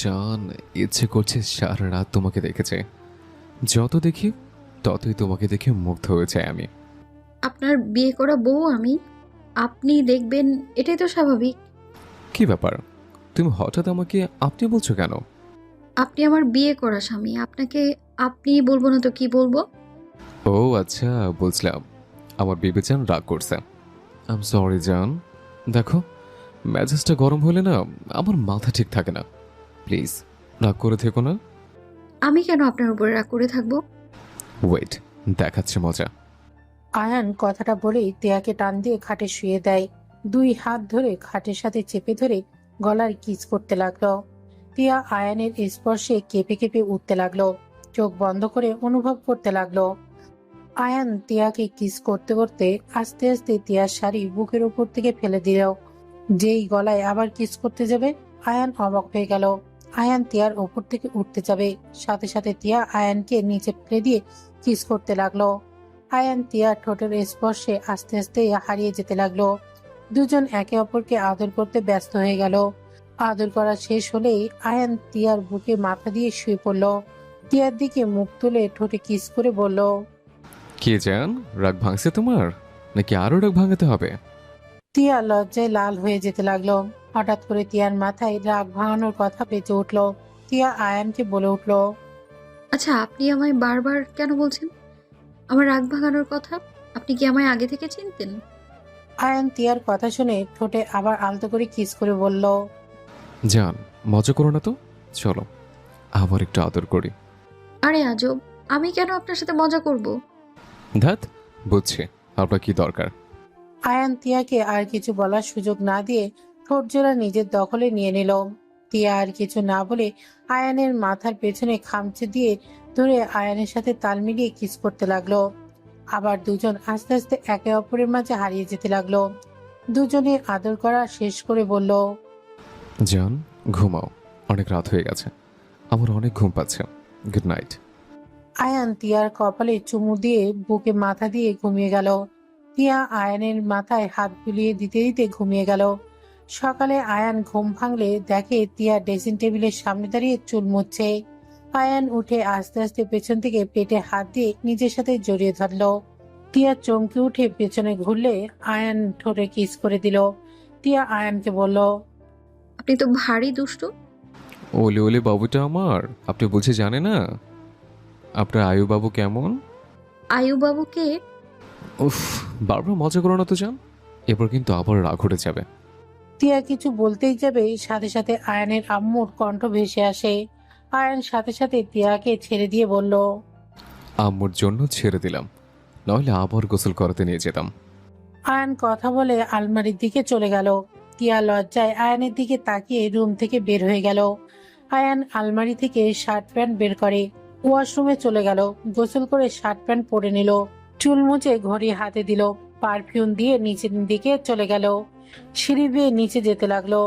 জান, ইচ্ছে করছে সারা রাত তোমাকে দেখেছে। যত দেখি ততই তোমাকে দেখে মুগ্ধ হয়ে যায় আমি। আপনার বিয়ে করা বউ আমি, আপনি দেখবেন, এটাই তো স্বাভাবিক। কি ব্যাপার, তুমি হঠাৎ আমাকে আপনি বলছো কেন? আপনি আমার বিয়ে করা স্বামী, আপনাকে আপনি বলবো না তো কি বলবো? ও আচ্ছা, বুঝলাম। আমার বিবেচান রাগ করছে। আই এম সরি জান। দেখো, মেজাজটা গরম হলে না আমার মাথা ঠিক থাকে না। প্লিজ রাগ করে থেকো না। আমি কেন আপনার উপরে রাগ করে থাকবো? ওয়েট, দেখাচ্ছে মজা। আয়ান কথাটা বলেই তিয়াকে টান দিয়ে খাটে শুয়ে দেয়। দুই হাত ধরে খাটের সাথে চেপে ধরে গলার কিস করতে লাগলো। তিয়া আয়ানের স্পর্শে কেঁপে কেঁপে উঠতে লাগলো। চোখ বন্ধ করে অনুভব করতে লাগলো। আয়ান তিয়াকে কিস করতে করতে আস্তে আস্তে তিয়ার শাড়ি বুকের উপর থেকে ফেলে দিল। যেই গলায় আবার কিস করতে যাবে, আয়ান অবাক হয়ে গেল। আয়ান তিয়ার ওপর থেকে উঠতে যাবে, সাথে সাথে তিয়া আয়ানকে নিচে ফেলে দিয়ে কিস করতে লাগলো। আয়ান তিয়ার ঠোঁটের স্পর্শে আস্তে আস্তে হারিয়ে যেতে লাগলো। দুজন একে অপরকে আদর করতে ব্যস্ত হয়ে গেল। আদর করা শেষ হলেই আয়ান তিয়ার বুকে মাথা দিয়ে শুয়ে পড়ল। তিয়ার দিকে মুখ তুলে ঠোঁটে কিস করে বলল, কে জান, রাগ ভাঙছে তোমার, নাকি আরো রাগ ভাঙাতে হবে? তিয়া লজ্জায় লাল হয়ে যেতে লাগলো। হঠাৎ করে তিয়ার মাথায় রাগ ভাঙানোর কথা বেঁচে উঠল। তিয়া আয়ানকে বলে উঠল, আচ্ছা, আপনি আমায় বারবার কেন বলছেন আমার রাগ ভাঙানোর কথা? আপনি কি আমায় আগে থেকে চিনতেন? আয়ান তিয়ার কথা শুনে ঠোঁটে আবার আলতো করে কিস করে বলল, জান, মজা করো না তো। চলো আবার একটু আদর করি। আরে আজব, আমি কেন আপনার সাথে মজা করব? ধ্যাত, বুঝছি আপনার কি দরকার। আয়ান তিয়াকে আর কিছু বলার সুযোগ না দিয়ে ঠোঁট জোড়া নিজের দখলে নিয়ে নিল। তিয়া আর কিছু না বলে আয়ানের মাথার পেছনে খামচে দিয়ে ধরে আয়ানের সাথে তাল মিলিয়ে কিস করতে লাগলো। আবার দুজন আস্তে আস্তে একে অপরের মাঝে হারিয়ে যেতে লাগলো। দুজনে আদর করা শেষ করে বলল, জান, ঘুমাও, অনেক রাত হয়ে গেছে, আমার অনেক ঘুম পাচ্ছে। Good night. আয়ান তিয়ার কপালে চুমু দিয়ে বুকে মাথা দিয়ে ঘুমিয়ে গেল। তিয়া আয়ানের মাথায় হাত বুলিয়ে দিতে দিতে ঘুমিয়ে গেল। সকালে আয়ান ঘুম ভাঙলে দেখে তিয়া ড্রেসিং টেবিলের সামনে দাঁড়িয়ে চুল মুছছে। আয়ান উঠে আস্তে আস্তে পেছন থেকে পেটে হাত দিয়ে নিজের সাথে জড়িয়ে ধরলো। তিয়া চমকে উঠে পেছনে ঘুরলে আয়ান ঠোঁটে কিস করে দিল। তিয়া আয়ানকে বলল, আপনি তো ভারী দুষ্টু। ওলে ওলে বাবুটা আমার, আপনি বুঝে জানে না আপনার আয়ু বাবু কেমন? আয়ু বাবুকে? উফ, বারবার মজা করো না তো জান, এরপর কিন্তু আবার রাগ উঠে যাবে। তিয়া কিছু বলতেই যাবে, সাথে সাথে আয়ানের আম্মুর কণ্ঠ ভেসে আসে। আয়ান সাথে সাথে তিয়াকে ছেড়ে দিয়ে বলল, আম্মুর জন্য ছেড়ে দিলাম, নইলে আবার গোসল করাতে নিয়ে যেতাম। আয়ান কথা বলে আলমারির দিকে চলে গেল। টিয়া লজ্জায় আয়ানের দিকে তাকিয়ে রুম থেকে বের হয়ে গেল। আয়ান আলমারি থেকে শার্ট প্যান্ট বের করে ওয়াশরুমে চলে গেল। গোসল করে শার্ট প্যান্ট পরে নিল। চুল মুছে ঘড়ি হাতে দিল। পারফিউম দিয়ে নিচের দিকে চলে গেল। সিঁড়ি বেয়ে নিচে যেতে লাগলো।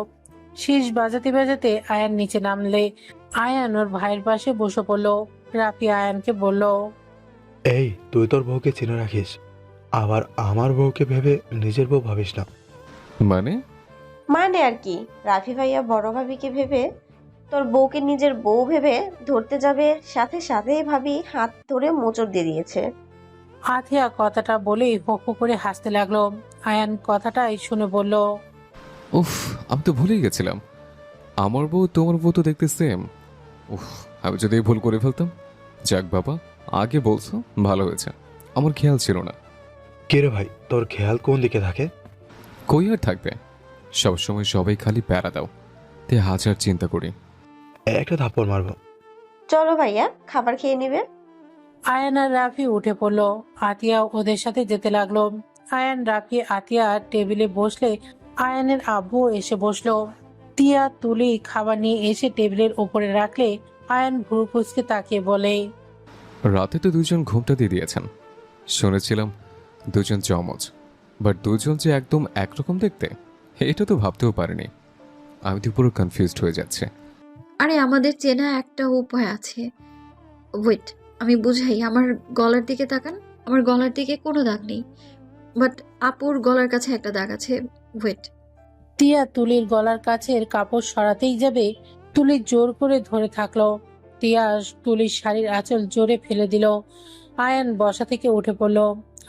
শীষ বাজাতে বাজাতে আয়ান নিচে নামলে আয়ান ওর ভাইয়ের পাশে বসে পড়ল। রাফি আয়ানকে বলল, এই, তুই তোর বউকে চিনে রাখিস, আবার আমার বউকে ভেবে নিজের বউ ভাবিস না। মানে? মানে আর কি, রাফি ভাইয়া বড় ভাবিকে ভেবে তোর বউকে নিজের বউ ভেবে ধরতে যাবে, সাথে সাথেই ভাবি হাত ধরে মোচড় দিয়ে দিয়েছে। আথিয়া কথাটা বলেই হো হো করে হাসতে লাগলো। আয়ান কথাটাই শুনে বলল, উফ, আমি তো ভুলেই গেছিলাম, আমার বউ তোমার বউ তো দেখতে সেম। উফ, আমি যদি এই ভুল করে ফেলতাম। যাক বাবা, আগে বলছো, ভালো হয়েছে, আমার খেয়াল ছিল না। কে রে ভাই, তোর খেয়াল কোন দিকে থাকে? কই আর থাকবে, সবসময় সবাই খালি প্যারা দাও, তে হাজার চিন্তা করি। একটা থাপ্পড় মারবো। চলো ভাইয়া, খাবার খেয়ে নিবে। আয়ান আর রাফি উঠে পড়লো। আতিয়া ওদের সাথে যেতে লাগলো। আয়ান, রাফি, আতিয়া টেবিলে বসলে আয়ানের আব্বু এসে বসলো। তিয়া তুলি খাবার নিয়ে এসে টেবিলের উপরে রাখলে আয়ান ভুরু কুঁচকে তাকিয়ে বলে, রাতে তো দুজন ঘুমটা দিয়ে দিয়েছেন, শুনেছিলাম দুজন জমজ, বাট দুজন যে একদম একরকম দেখতে, এটা তো ভাবতেও পারিনি। আমি তো পুরো কনফিউজড হয়ে যাচ্ছে। আরে আমাদের চেনা একটা উপায় আছে। ওয়েট, আমি বুঝাই। আমার গলার দিকে তাকান। আমার গলার দিকে কোনো দাগ নেই, বাট আপুর গলার কাছে একটা দাগ আছে। ওয়েট। তিয়া তুলির গলার কাছের কাপড় সরাতেই যাবে, তুলি জোর করে ধরে থাকলো। তিয়া তুলির শাড়ির আঁচল জোরে ফেলে দিল। আয়ান বসা থেকে উঠে পড়ল।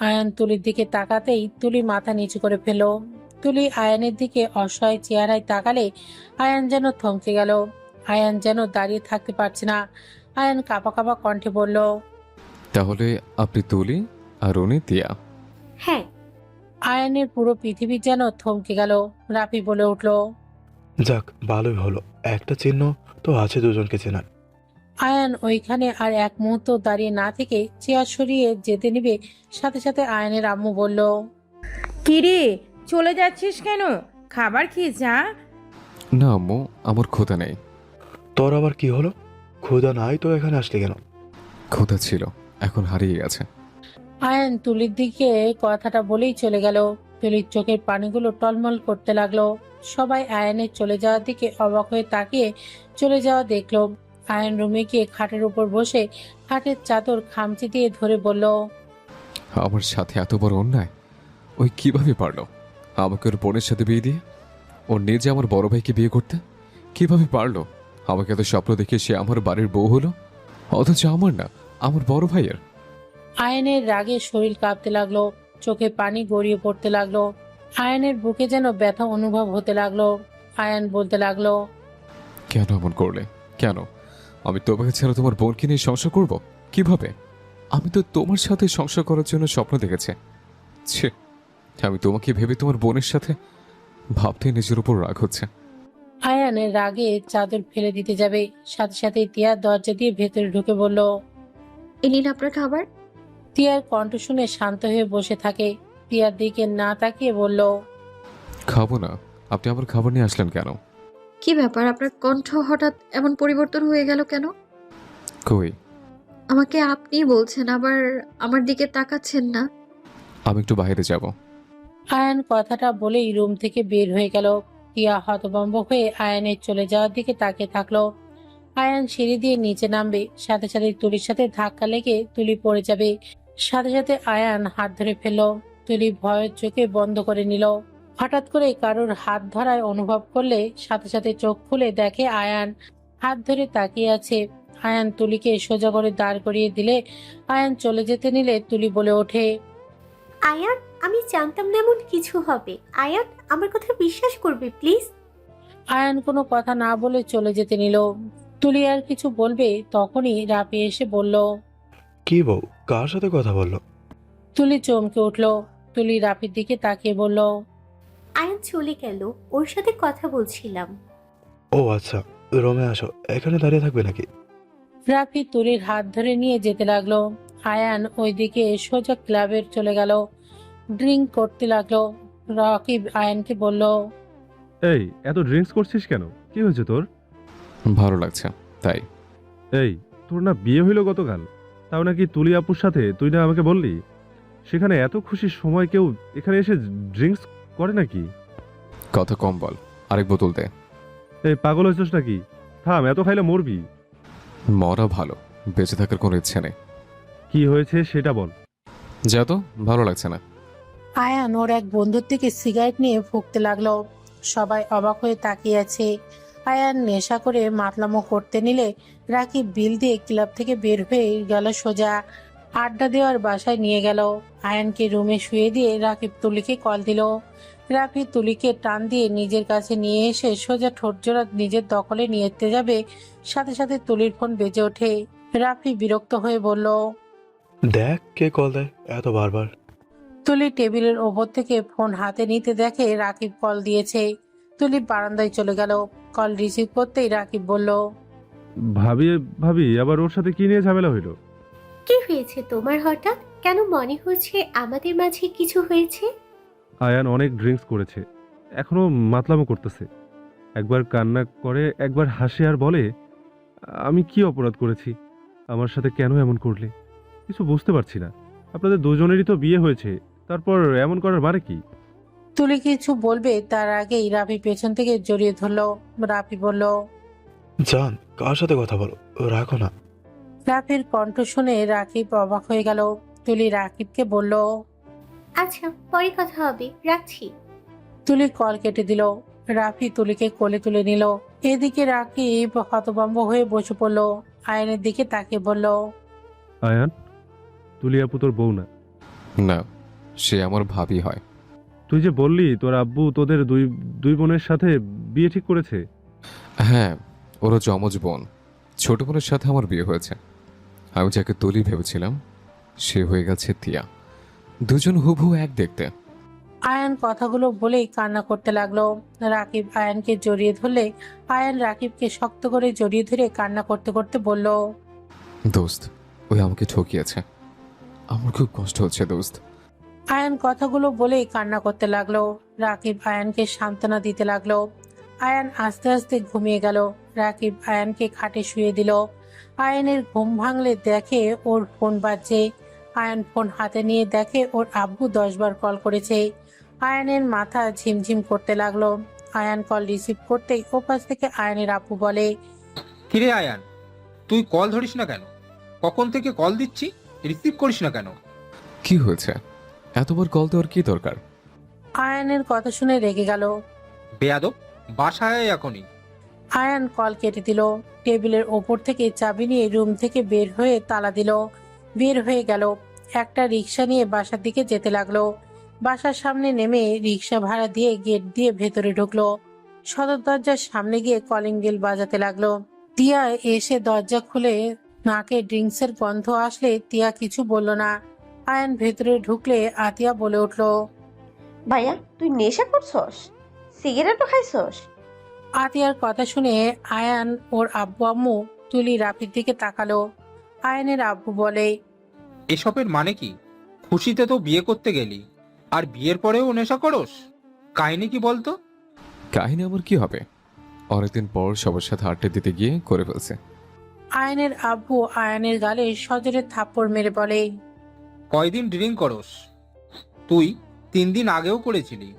আয়ান তুলির দিকে তাকাতেই তুলি মাথা নিচু করে ফেলল। তুলি আয়ানের দিকে অসহায় চেহারায় তাকালে আয়ান যেন থমকে গেল। আয়ান যেন দাঁড়িয়ে থাকতে পারছে না। আয়ান কাঁপা কাঁপা কণ্ঠে বলল, তাহলে আপনি তুলি আর উনি তিয়া? হ্যাঁ। আয়ানের পুরো পৃথিবী যেন থমকে গেল। রাফি বলে উঠল, যাক, ভালোই হলো, একটা চিহ্ন তো আছে দুজনকে চেনার। আয়ান ওইখানে আর এক মুহূর্ত দাঁড়িয়ে না থেকে চেয়ার সরিয়ে যেতে নিবে, সাথে সাথে আয়ানের আম্মু বলল, কিরে, চলে যাচ্ছিস কেন? খাবার খেয়ে যা। না আম্মু, আমার ক্ষুধা নেই। তোর আবার কি হলো? ক্ষুধা নাই তো এখানে আসলি কেন? ক্ষুধা ছিল, এখন হারিয়ে গেছে। আয়ান তুলির দিকে কথাটা বলেই চলে গেল। তুলির চোখের পানিগুলো টলমল করতে লাগলো। সবাই আয়ানের চলে যাওয়ার দিকে অবাক হয়ে তাকিয়ে চলে যাওয়া দেখলো। আয়ান রুমে গিয়ে খাটের উপর বসে খাটের চাদর খামচি দিয়ে ধরে বলল, আমার সাথে এত বড় অন্যায় ওই কিভাবে পারলো? আমাকে ওর বোনের সাথে বিয়ে দিয়ে ওর নিজে আমার বড় ভাইকে বিয়ে করতে কিভাবে পারলো? আমাকে এত স্বপ্ন দেখে সে আমার বাড়ির বউ হলো, অথচ আমার না, আমার বড় ভাইয়ের। আয়ানের রাগে শরীর কাঁপতে লাগলো, চোখে পানি গড়িয়ে পড়তে লাগলো। আয়ানের বুকে যেন ব্যথা অনুভব হতে লাগলো। আয়ান বলতে লাগলো, কেন এমন করলে? কেন? আমি তোমাকে ছাড়া তোমার বোনকে নিয়ে সংসার করব কিভাবে? আমি তো তোমার সাথে সংসার করার জন্য স্বপ্ন দেখেছি। ছে, আমি তোমাকে ভেবে তোমার বোনের সাথে ভাবতে নিজের উপর রাগ হচ্ছে। আয়ানের রাগে চাদর ফেলে দিতে যাবে, সাথে সাথে তিয়া দরজা দিয়ে ভেতরে ঢুকে বলল। এ নিন আপনার খাবার। তিয়ার কণ্ঠ শুনে শান্ত হয়ে বসে থাকে। তিয়ার দিকে না তাকিয়ে বলল, খাবো না। আপনি আমার খাবার নিয়ে আসলেন কেন? কি ব্যাপার, আপনার কণ্ঠ হঠাৎ এমন পরিবর্তন হয়ে গেল কেন? কই? আমাকে আপনি বলছেন, আবার আমার দিকে তাকাচ্ছেন না। আমি একটু বাইরে যাব। আয়ান কথাটা বলেই রুম থেকে বের হয়ে গেল। টিয়া হতভম্ব হয়ে আয়ানের চলে যাওয়ার দিকে তাকিয়ে থাকলো। আয়ান সিঁড়ি দিয়ে নিচে নামবে, সাথে সাথে তুলির সাথে ধাক্কা লেগে তুলি পড়ে যাবে। সাথে সাথে আয়ান হাত ধরে ফেলল। তুলি ভয়ের চোখে বন্ধ করে নিল। হঠাৎ করে কারোর হাত ধরায় অনুভব করলে সাথে সাথে চোখ খুলে দেখে আয়ান হাত ধরে তাকিয়ে আছে। আয়ান তুলিকে সোজা করে দাঁড় করিয়ে দিলে, আয়ান চলে যেতে নিলে তুলি বলে ওঠে, আয়ান, আমি জানতাম না এমন কিছু হবে। আয়ান, আমার কথা বিশ্বাস করবে প্লিজ। আয়ান কোনো কথা না বলে চলে যেতে নিল। তুলি আর কিছু বলবে, তখনই রাফি এসে বলল। কি বউ, কার সাথে কথা বললো? তুলি চমকে উঠল। তুলি রাফির দিকে তাকিয়ে বলল, আয়ান চলে গেল, ওর সাথে কথা বলছিলাম। ও আচ্ছা, রোমে আসো, এখানে দাঁড়িয়ে থাকবে নাকি? রাফি তুলির হাত ধরে নিয়ে যেতে লাগলো। আয়ান ওইদিকে সোজা ক্লাবের চলে গেল। ড্রিঙ্ক করতে লাগলো। রকিব আয়ানকে বলল, এই, এত ড্রিঙ্কস করছিস কেন? কি হয়েছে তোর? ভালো লাগছে তাই। এই, তোর না বিয়ে হইল গতকাল, তাও নাকি তুলি আপুর সাথে? তুই না আমাকে বললি সেখানে এত খুশির সময় কেউ এখানে এসে ড্রিঙ্কস করে নাকি? কথা কম বল, আরেক বোতল দে। এই, পাগল হয়েছিস নাকি? থাম, এত খাইলে মরবি। মরা ভালো, বেঁচে থাকার কোনো ইচ্ছে নেই। কি হয়েছে সেটা বল। যা তো, ভালো লাগছে না। আয়ান ওর এক বন্ধুর থেকে সিগারেট নিয়ে ফুঁকতে লাগলো। সবাই অবাক হয়ে তাকিয়ে আছে। আয়ান নেশা করে মাতলামো করতে নিলে রাকিব বিল দিয়ে ক্লাব থেকে বের হয়ে গেল সোজা আড্ডা দেওয়ার বাসায় নিয়ে গেল। আয়ানকে রুমে শুয়ে দিয়ে রাকিব তুলিকে কল দিল। রাফি তুলিকে টান দিয়ে নিজের কাছে নিয়ে এসে সোজা ঠোঁটজোড়া নিজের দখলে নিয়ে যেতে যাবে, সাথে সাথে তুলির ফোন বেজে ওঠে। রাফি বিরক্ত হয়ে বলল, দেখ কে কল দেয় এত বারবার। তুলি টেবিলের ওপর থেকে ফোন হাতে নিতে দেখে রাকিব কল দিয়েছে। তুলি বারান্দায় চলে গেল। কল রিসিভ করতেই রাকিব বলল, ভাবি ভাবি আবার ওর সাথে কি নিয়ে ঝামেলা হইল? কি হয়েছে তোমার হঠাৎ? কেন মনে হচ্ছে আমাদের মাঝে কিছু হয়েছে? আয়ান অনেক ড্রিঙ্কস করেছে, এখনো মাতলামো করতেছে। একবার কান্না করে, একবার হাসে আর বলে, আমি কি অপরাধ করেছি? আমার সাথে কেন এমন করলে? কিছু বুঝতে পারছি না। আপনাদের দুজনেরই তো বিয়ে হয়েছে, তারপর এমন করার মানে কি? তুলি কিছু বলবে তার আগেই রাফি পেছন থেকে জড়িয়ে ধরলো। রাফি বলল, জান, কার সাথে কথা বলো, রাখো না। রাফির কণ্ঠ শুনে রাকিব অবাক হয়ে গেল। তুলি রাকিবকে বলল, আচ্ছা, পরে কথা হবে, রাখছি। তুলি কল কেটে দিল। রাফি তুলিকে কোলে তুলে নিল। এদিকে রাকিব হতভম্ব হয়ে বসে পড়ল। আয়ানের দিকে তাকিয়ে বলল, আয়ান, তুলি আপু তোর বউ না। না, সে আমার ভাবি হয়। তুই যে বললি তোর আব্বু তোদের দুই দুই বোনের সাথে বিয়ে ঠিক করেছে। হ্যাঁ, ওরা যমজ বোন। ছোট বোনের সাথে আমার বিয়ে হয়েছে। আমি যাকে তুলি ভেবেছিলাম সে হয়ে গেছে তিয়া। দুজন হুবহু এক দেখতে। আয়ান কথাগুলো বলেই কান্না করতে লাগলো। রাকিব আয়ানকে জড়িয়ে ধরলে আয়ান রাকিবকে শক্ত করে জড়িয়ে ধরে কান্না করতে করতে বলল, দোস্ত, ওই আমাকে ঠকিয়েছে। আমার খুব কষ্ট হচ্ছে দোস্ত। আয়ান কথাগুলো বলেই কান্না করতে লাগলো। রাকিব আয়ানকে সান্ত্বনা দিতে লাগলো। আয়ান আস্তে আস্তে ঘুমিয়ে গেল। রাকিব আয়ানকে খাটে শুয়ে দিল। আয়ানের ঘুম ভাঙলে দেখে ওর ফোন বাজছে। আয়ান ফোন হাতে নিয়ে দেখে ওর আব্বু 10 বার কল করেছে। আয়ানের মাথা ঝিমঝিম করতে লাগলো। আয়ান কল রিসিভ করতেই ওপাশ থেকে আয়ানের আব্বু বলে, কিরে আয়ান, তুই কল ধরিস না কেন? কখন থেকে কল দিচ্ছি, রিসিভ করিস না কেন? কি হয়েছে? এতবার কল দেওয়ার কি দরকার? আয়ানের কথা শুনে রেগে গেল। বেয়াদব, বাসায় আয় এখনই। আয়ান কল কেটে দিল। টেবিলের ওপর থেকে চাবি নিয়ে রুম থেকে বের হয়ে তালা দিল। বের হয়ে গেল। একটা রিক্সা নিয়ে বাসার দিকে যেতে লাগলো। বাসার সামনে নেমে রিক্সা ভাড়া দিয়ে গেট দিয়ে ভেতরে ঢুকলো। সদর দরজার সামনে গিয়ে কলিং বেল বাজাতে লাগলো। তিয়া এসে দরজা খুলে নাকে ড্রিঙ্কসের গন্ধ আসলে তিয়া কিছু বলল না। আয়ান ভেতরে ঢুকলে আতিয়া বলে উঠলো, ভাইয়া, তুই নেশা করছস? সিগারেটও খাইছস? আতিয়ার কথা শুনে আয়ান ওর আব্বু আম্মু তুলি রাফির দিকে তাকালো। আয়ানের আব্বু বলে, এসবের মানে কি? খুশিতে তো বিয়ে করতে গেলি, আর বিয়ের পরেও নেশা করস? কাহিনী কি বলতো? কাহিনী আমার কি হবে? অনেকদিন পর সবার সাথে আড্ডা দিতে গিয়ে করে ফেলছে। আয়ানের আব্বু আয়ানের গালে সজোরে থাপ্পড় মেরে বলে, কয়দিন ড্রিঙ্ক করস? তুই 3 দিন আগেও করেছিলি।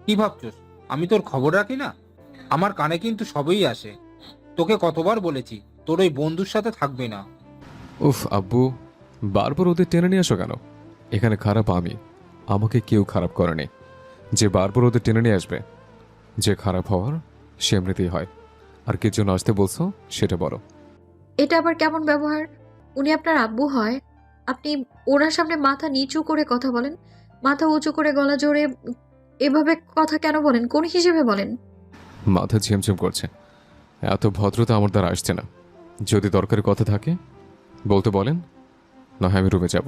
কি ভাবছস আমি তোর খবর রাখি না? আমার কানে কিন্তু সবই আসে। তোকে কতবার বলেছি তোর ওই বন্ধুর সাথে থাকবে না। উফ আব্বু, বারবার ওদের টেনে নিয়ে আসো কেন? এখানে খারাপ আমি, আমাকে কেউ খারাপ করেনি। যে বারবার ওদের টেনে নিয়ে আসবে, যে খারাপ হওয়ার সে এমনিতেই হয়। আর কি জন্য আসতে বলছো সেটা বলো। এটা আবার কেমন ব্যবহার? উনি আপনার আব্বু হয়, আপনি ওনার সামনে মাথা নিচু করে কথা বলেন? মাথা উঁচু করে গলা জোরে এভাবে কথা কেন বলেন? কোন হিসেবে বলেন? মাথা ঝিমঝিম করছে। এত ভদ্রতা আমার দ্বারা আসছে না। যদি দরকারি কথা থাকে বলতে বলেন, না হয় আমি রুমে যাব।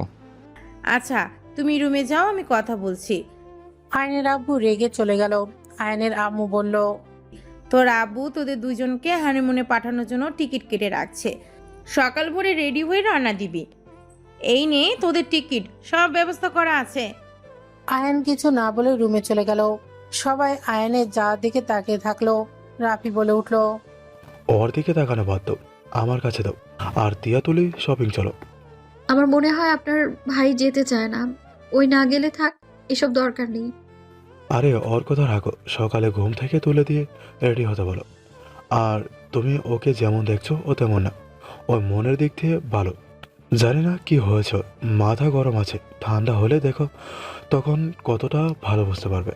আচ্ছা, তুমি রুমে যাও, আমি কথা বলছি। আয়নের আব্বু রেগে চলে গেল। আয়নের আম্মু বলল, তোর আব্বু তোদের দুজনকে হানিমুনে পাঠানোর জন্য টিকিট কেটে রাখছে। সকাল ভোরে রেডি হয়ে রওনা দিবি। এই নে তোদের টিকিট, সব ব্যবস্থা করা আছে। আয়ান কিছু না বলে রুমে চলে গেল। সবাই আয়ানের যাওয়ার দিকে তাকিয়ে থাকলো। রাফি বলে উঠল, ওর দিকে তাকানো বাদ দাও, আমার কাছে দাও। আর তিয়া তুলি শপিং চলো। আমার মনে হয় আপনার ভাই যেতে চায় না। ওই না গেলে থাক, এসব দরকার নেই। আরে ওর কথা রাখো, সকালে ঘুম থেকে তুলে দিয়ে রেডি হতে বলো। আর তুমি ওকে যেমন দেখছো ও তেমন না, ওর মনের দিক থেকে ভালো। জানি না কি হয়েছে, মাথা গরম আছে। ঠান্ডা হলে দেখো তখন কতটা ভালো বুঝতে পারবে।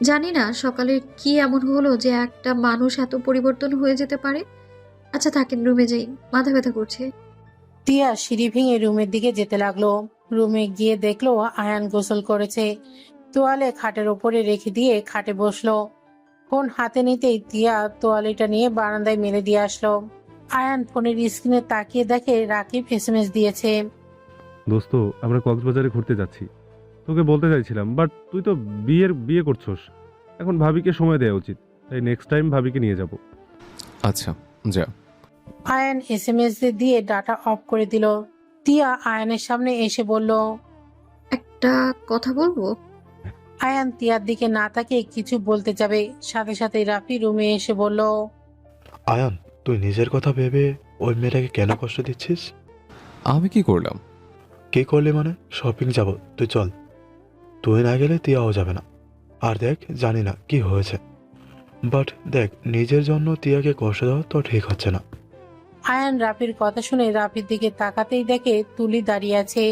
জানি না সকালে কি এমন হলো যে একটা মানুষ এত পরিবর্তন হয়ে যেতে পারে। আচ্ছা থাকেন, রুমে যাই, মাথা ব্যথা করছে। তিয়া সিঁড়ি ভেঙে রুমের দিকে যেতে লাগলো। রুমে গিয়ে দেখলো আয়ান গোসল করেছে। তোয়ালে খাটের ওপরে রেখে দিয়ে খাটে বসলো। ফোন হাতে নিতেই তিয়া তোয়ালিটা নিয়ে বারান্দায় মেলে দিয়ে আসলো। আয়ান ফোনের স্ক্রিনে তাকিয়ে দেখে রাকিব এসএমএস দিয়েছে। দোস্ত, আমরা কক্সবাজারে ঘুরতে যাচ্ছি। তোকে বলতে চাইছিলাম, বাট তুই তো বিয়ে করছস। এখন ভাবিকে সময় দেওয়া উচিত, তাই নেক্সট টাইম ভাবিকে নিয়ে যাব। আচ্ছা যা। আয়ান এসএমএস দিয়ে ডাটা অফ করে দিল। তিয়া আয়ানের সামনে এসে বলল, একটা কথা বলবো? আয়ান তিয়ার দিকে না তাকিয়ে কিছু বলতে যাবে, সাথে সাথে রাফি রুমে এসে বলল, আয়ান, তুই নিজের কথা ভেবে ওই মেয়েটাকে কেন কষ্ট দিচ্ছিস? আমি কি করলাম? কি করলি মানে? শপিং যাব, তুই চল। তুই না গেলে তিয়াও যাবে না। আর দেখ, জানি না কি হয়েছে, বাট দেখ, নিজের জন্য তিয়াকে কষ্ট দেওয়া তো ঠিক হচ্ছে না। আয়ান রাফির কথা শুনে রাফির দিকে তাকাতেই দেখে তুলি দাঁড়িয়ে আছে।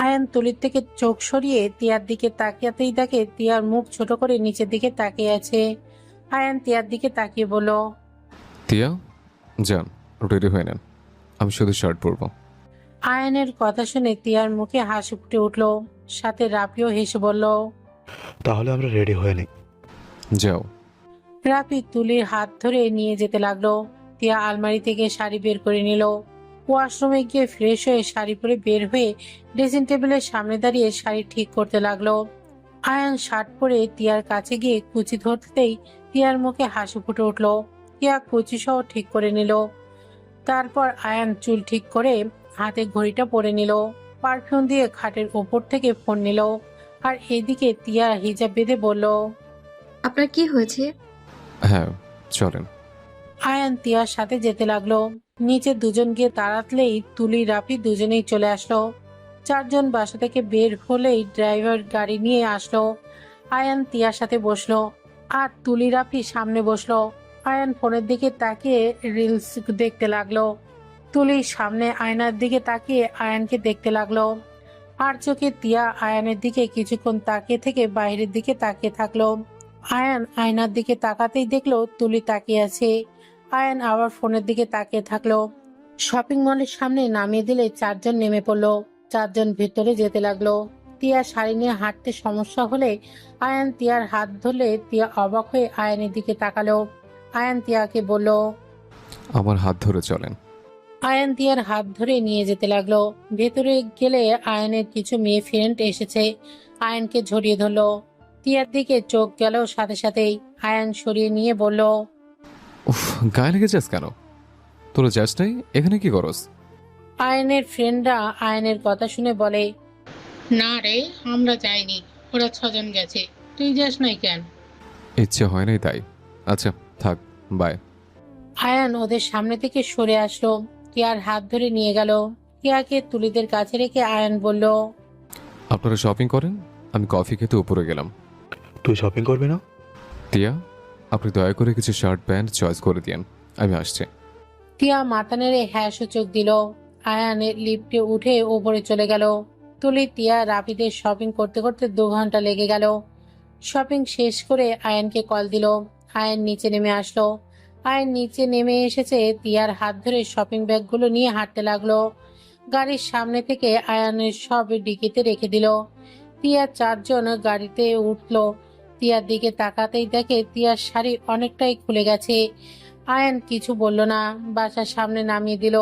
আয়ান তুলির থেকে চোখ সরিয়ে তিয়ার দিকে তাকিয়াতেই দেখে তিয়ার মুখ ছোট করে নিচের দিকে তাকিয়ে আছে। আয়ান তিয়ার দিকে তাকিয়ে বলল, তিয়া, যান, রেডি হয়ে নেন। আমি শুধু শার্ট পরবো। আয়ানের কথা শুনে তিয়ার মুখে হাসি ফুটে উঠল, সাথে রাফিও হেসে বলল। তাহলে আমরা রেডি হয়ে নিই। যাও। রাফি তুলির হাত ধরে নিয়ে যেতে লাগলো। তিয়া আলমারি থেকে শাড়ি বের করে নিল। ওয়াশরুমে গিয়ে ফ্রেশ হয়ে শাড়ি পরে বের হয়ে ড্রেসিং টেবিলের সামনে দাঁড়িয়ে শাড়ি ঠিক করতে লাগলো। আয়ান শার্ট পরে তিয়ার কাছে গিয়ে কুচি ধরতেই তিয়ার মুখে হাসি ফুটে উঠল। তিয়া কুচি সহ ঠিক করে নিল। তারপর আয়ান চুল ঠিক করে হাতে ঘড়িটা পরে নিল, পারফিউম দিয়ে খাটের ওপর থেকে ফোন নিল। আর এদিকে তিয়া হিজাব বেঁধে বলল। আপনার কি হয়েছে? হ্যাঁ, চলেন। আয়ান তিয়ার সাথে যেতে লাগলো। নিচে দুজন গিয়ে দাঁড়াতলেই তুলি রাফি দুজনেই চলে আসলো। চারজন বাসা থেকে বের হলেই ড্রাইভার গাড়ি নিয়ে আসলো। আয়ান তিয়ার সাথে বসলো আর তুলি রাফি সামনে বসলো। আয়ান ফোনের দিকে তাকিয়ে রিলস দেখতে লাগলো। তুলি সামনে আয়নার দিকে তাকিয়ে আয়ানকে দেখতে লাগলো। আর চোখে তিয়া আয়ানের দিকে কিছুক্ষণ তাকিয়ে থেকে বাইরের দিকে তাকিয়ে থাকলো। আয়ান আয়নার দিকে তাকাতেই দেখলো তুলি তাকিয়ে আছে। আয়ান আবার ফোনের দিকে তাকিয়ে থাকলো। শপিং মলের সামনে নামিয়ে দিলে চারজন নেমে পড়লো। চারজন ভেতরে যেতে লাগলো। তিয়া শাড়ি নিয়ে হাঁটতে সমস্যা হলে আয়ান তিয়ার হাত ধরলে তিয়া অবাক হয়ে আয়ানের দিকে তাকালো। আয়ান তিয়াকে বলল। আমার হাত ধরে চলেন। আয়ান তিয়ার হাত ধরে নিয়ে যেতে লাগলো। ভেতরে গেলে আয়ানের কিছু মেয়ে ফ্রেন্ড এসেছে। আয়ানকে ঝরিয়ে ধরলো। তিয়ার দিকে চোখ গেল সাথে সাথেই। আয়ান সরিয়ে নিয়ে বলল। উফ, গায়ে লেগে যাস কেন? তোরা যাস নাই, এখানে কি করস? আয়নের ফ্রেন্ডরা আয়নের কথা শুনে বলে। না রে, আমরা যাইনি, ওরা ছজন গেছে, তুই যাস নাই কেন? ইচ্ছে হয় নাই তাই। আচ্ছা, থাক, বাই। আয়ান ওদের সামনে থেকে সরে আসলো। টিয়ার হাত ধরে নিয়ে গেল। টিয়াকে তুলিদের কাছে রেখে আয়ান বলল। আপনারা শপিং করেন, আমি কফি খেতে উপরে গেলাম। তুই শপিং করবি না? টিয়া, আপনি দয়া করে কিছু শার্ট প্যান্ট চয়েস করে দিয়েন, আমি আসছি। টিয়া মাথা নেড়ে হ্যাঁ সূচক দিল। আয়ানের লিফটে উঠে ওপরে চলে গেল। তুলি টিয়া রাফিদের শপিং করতে করতে 2 ঘন্টা লেগে গেল। শপিং শেষ করে আয়ানকে কল দিল। আয়ান নিচে নেমে আসলো। আয়ান নিচে নেমে এসেছে, টিয়ার হাত ধরে শপিং ব্যাগগুলো নিয়ে হাঁটতে লাগলো। গাড়ির সামনে থেকে আয়ানের সব ডিকিতে রেখে দিল। টিয়া চারজন গাড়িতে উঠলো। টিয়ার দিকে তাকাতেই দেখে টিয়ার শাড়ি অনেকটাই খুলে গেছে। আয়ান কিছু বলল না, বাসার সামনে নামিয়ে দিল।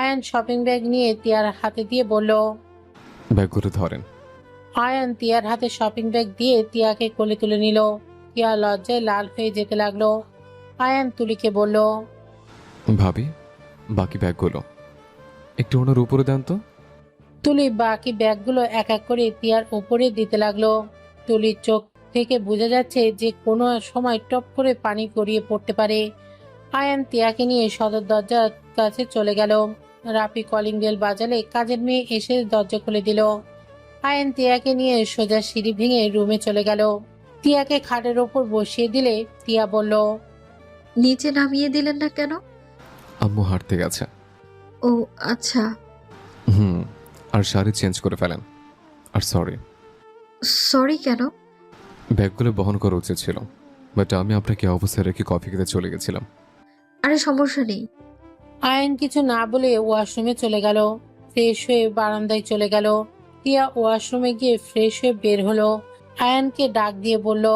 আয়ান শপিং ব্যাগ নিয়ে টিয়ার হাতে দিয়ে বলল। ব্যাগগুলো ধরেন। আয়ান টিয়ার হাতে শপিং ব্যাগ দিয়ে টিয়াকে কোলে তুলে নিল। টিয়া লজ্জায় লাল হয়ে যেতে লাগলো। আয়ান তুলিকে বলল। ভাবি, বাকি ব্যাগগুলো একটু ওনার উপরে দেন তো। তুলি বাকি ব্যাগগুলো এক এক করে টিয়ার উপরে দিতে লাগলো। তুলির চোখ থেকে বোঝা যাচ্ছে যে কোনো সময় টপ করে পানি গড়িয়ে পড়তে পারে। আয়ান টিয়াকে নিয়ে সদর দরজার কাছে চলে গেল। রাফি কলিং বেল বাজালে কাজের মেয়ে এসে দরজা খুলে দিল। আয়ান টিয়াকে নিয়ে সোজা সিঁড়ি ভেঙে রুমে চলে গেল। টিয়াকে খাটের ওপর বসিয়ে দিলে টিয়া বলল। নিচে নামিয়ে দিলেন না কেন? আম্মু হাঁটতে গেছে। ও আচ্ছা। আর শাড়ি চেঞ্জ করে ফেলেন। আর সরি। সরি কেন? ব্যাগগুলো বহন করা উচিত ছিল, বাট আমি আপনাকে অবস্থায় রেখে কফি খেতে চলে গেছিলাম। আরে সমস্যা নেই। আয়ান কিছু না বলে ওয়াশরুমে চলে গেল। ফ্রেশ হয়ে বারান্দায় চলে গেল। টিয়া ওয়াশরুমে গিয়ে ফ্রেশ হয়ে বের হলো। আয়ানকে ডাক দিয়ে বলল।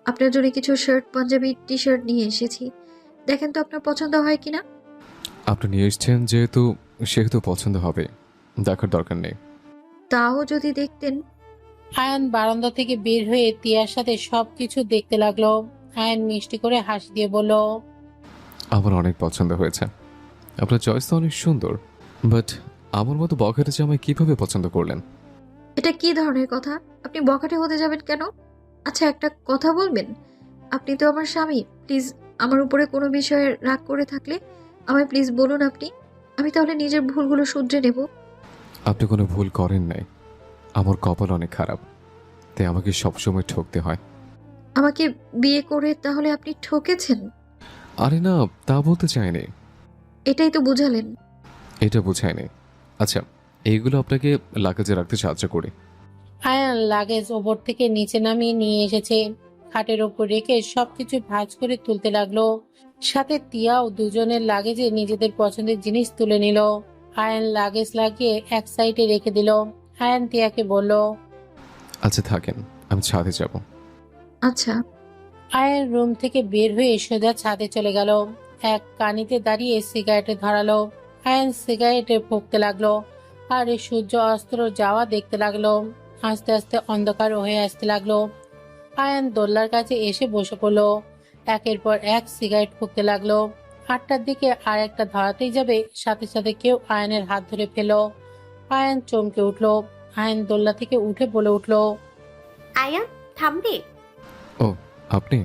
আপনার জন্য কিছু শার্ট, পাঞ্জাবি, টি শার্ট নিয়ে এসেছি, দেখেন তো আপনার পছন্দ হয় কিনা। আপনি নিয়ে এসছেন যেহেতু, সেহেতু পছন্দ হবে, দেখার দরকার নেই। তাও যদি দেখতেন। আয়ান বারান্দা থেকে বের হয়ে টিয়ার সাথে সবকিছু দেখতে লাগলো। আয়ান মিষ্টি করে হাসি দিয়ে বলল। আমার অনেক পছন্দ হয়েছে। আপনার চয়েস তো অনেক সুন্দর, বাট আমার মতো বখাটে জামাই কিভাবে পছন্দ করলেন? এটা কি ধরনের কথা? আপনি বখাটে হতে যাবেন কেন? আচ্ছা, একটা কথা বলবেন? আপনি তো আমার স্বামী, প্লিজ আমার উপরে কোনো বিষয়ে রাগ করে থাকলে আমায় প্লিজ বলুন আপনি, আমি তাহলে নিজের ভুলগুলো শুধরে নেব। আপনি কোনো ভুল করেন নাই। আমার কপাল অনেক খারাপ, তাই আমাকে সবসময় ঠকতে হয়। আমাকে বিয়ে করে তাহলে আপনি ঠকেছেন? আরে না, তা বলতে চাইনি। এটাই তো বুঝালেন। এটা বোঝায়নি। আচ্ছা, এইগুলো আপনাকে লাগেজে রাখতে সাহায্য করি। আয়ান লাগেজ ওপর থেকে নিচে নামিয়ে নিয়ে এসেছে। খাটের ওপর রেখে সবকিছু ভাঁজ করে তুলতে লাগলো। সাথে তিয়াও দুজনের লাগেজে নিজেদের পছন্দের জিনিস তুলে নিল। আয়ান লাগেজ লাগিয়ে এক সাইডে রেখে দিল। আয়ান তিয়াকে বলল, আচ্ছা থাকেন, আমি ছাদে যাব। আচ্ছা। আয়ান রুম থেকে বের হয়ে সোজা ছাদে চলে গেল। এক কানিতে দাঁড়িয়ে সিগারেটে ধরালো। আয়ান সিগারেটে ফুঁকতে লাগলো আর এই সূর্য অস্ত যাওয়া দেখতে লাগলো। আস্তে আস্তে অন্ধকার হয়ে আসতে লাগলো। আয়ান দোল্লার কাছে এসে বসে পড়লো। একের পর এক সিগারেট ফুঁকতে লাগলো। 8টার দিকে আর একটা ধরাতেই যাবে, সাথে সাথে কেউ আয়ানের হাত ধরে ফেলো। আয়ান চমকে উঠলো। আয়ান দোল্লা থেকে উঠে বলে উঠলো, আয়ান থামবে? ও আপনি?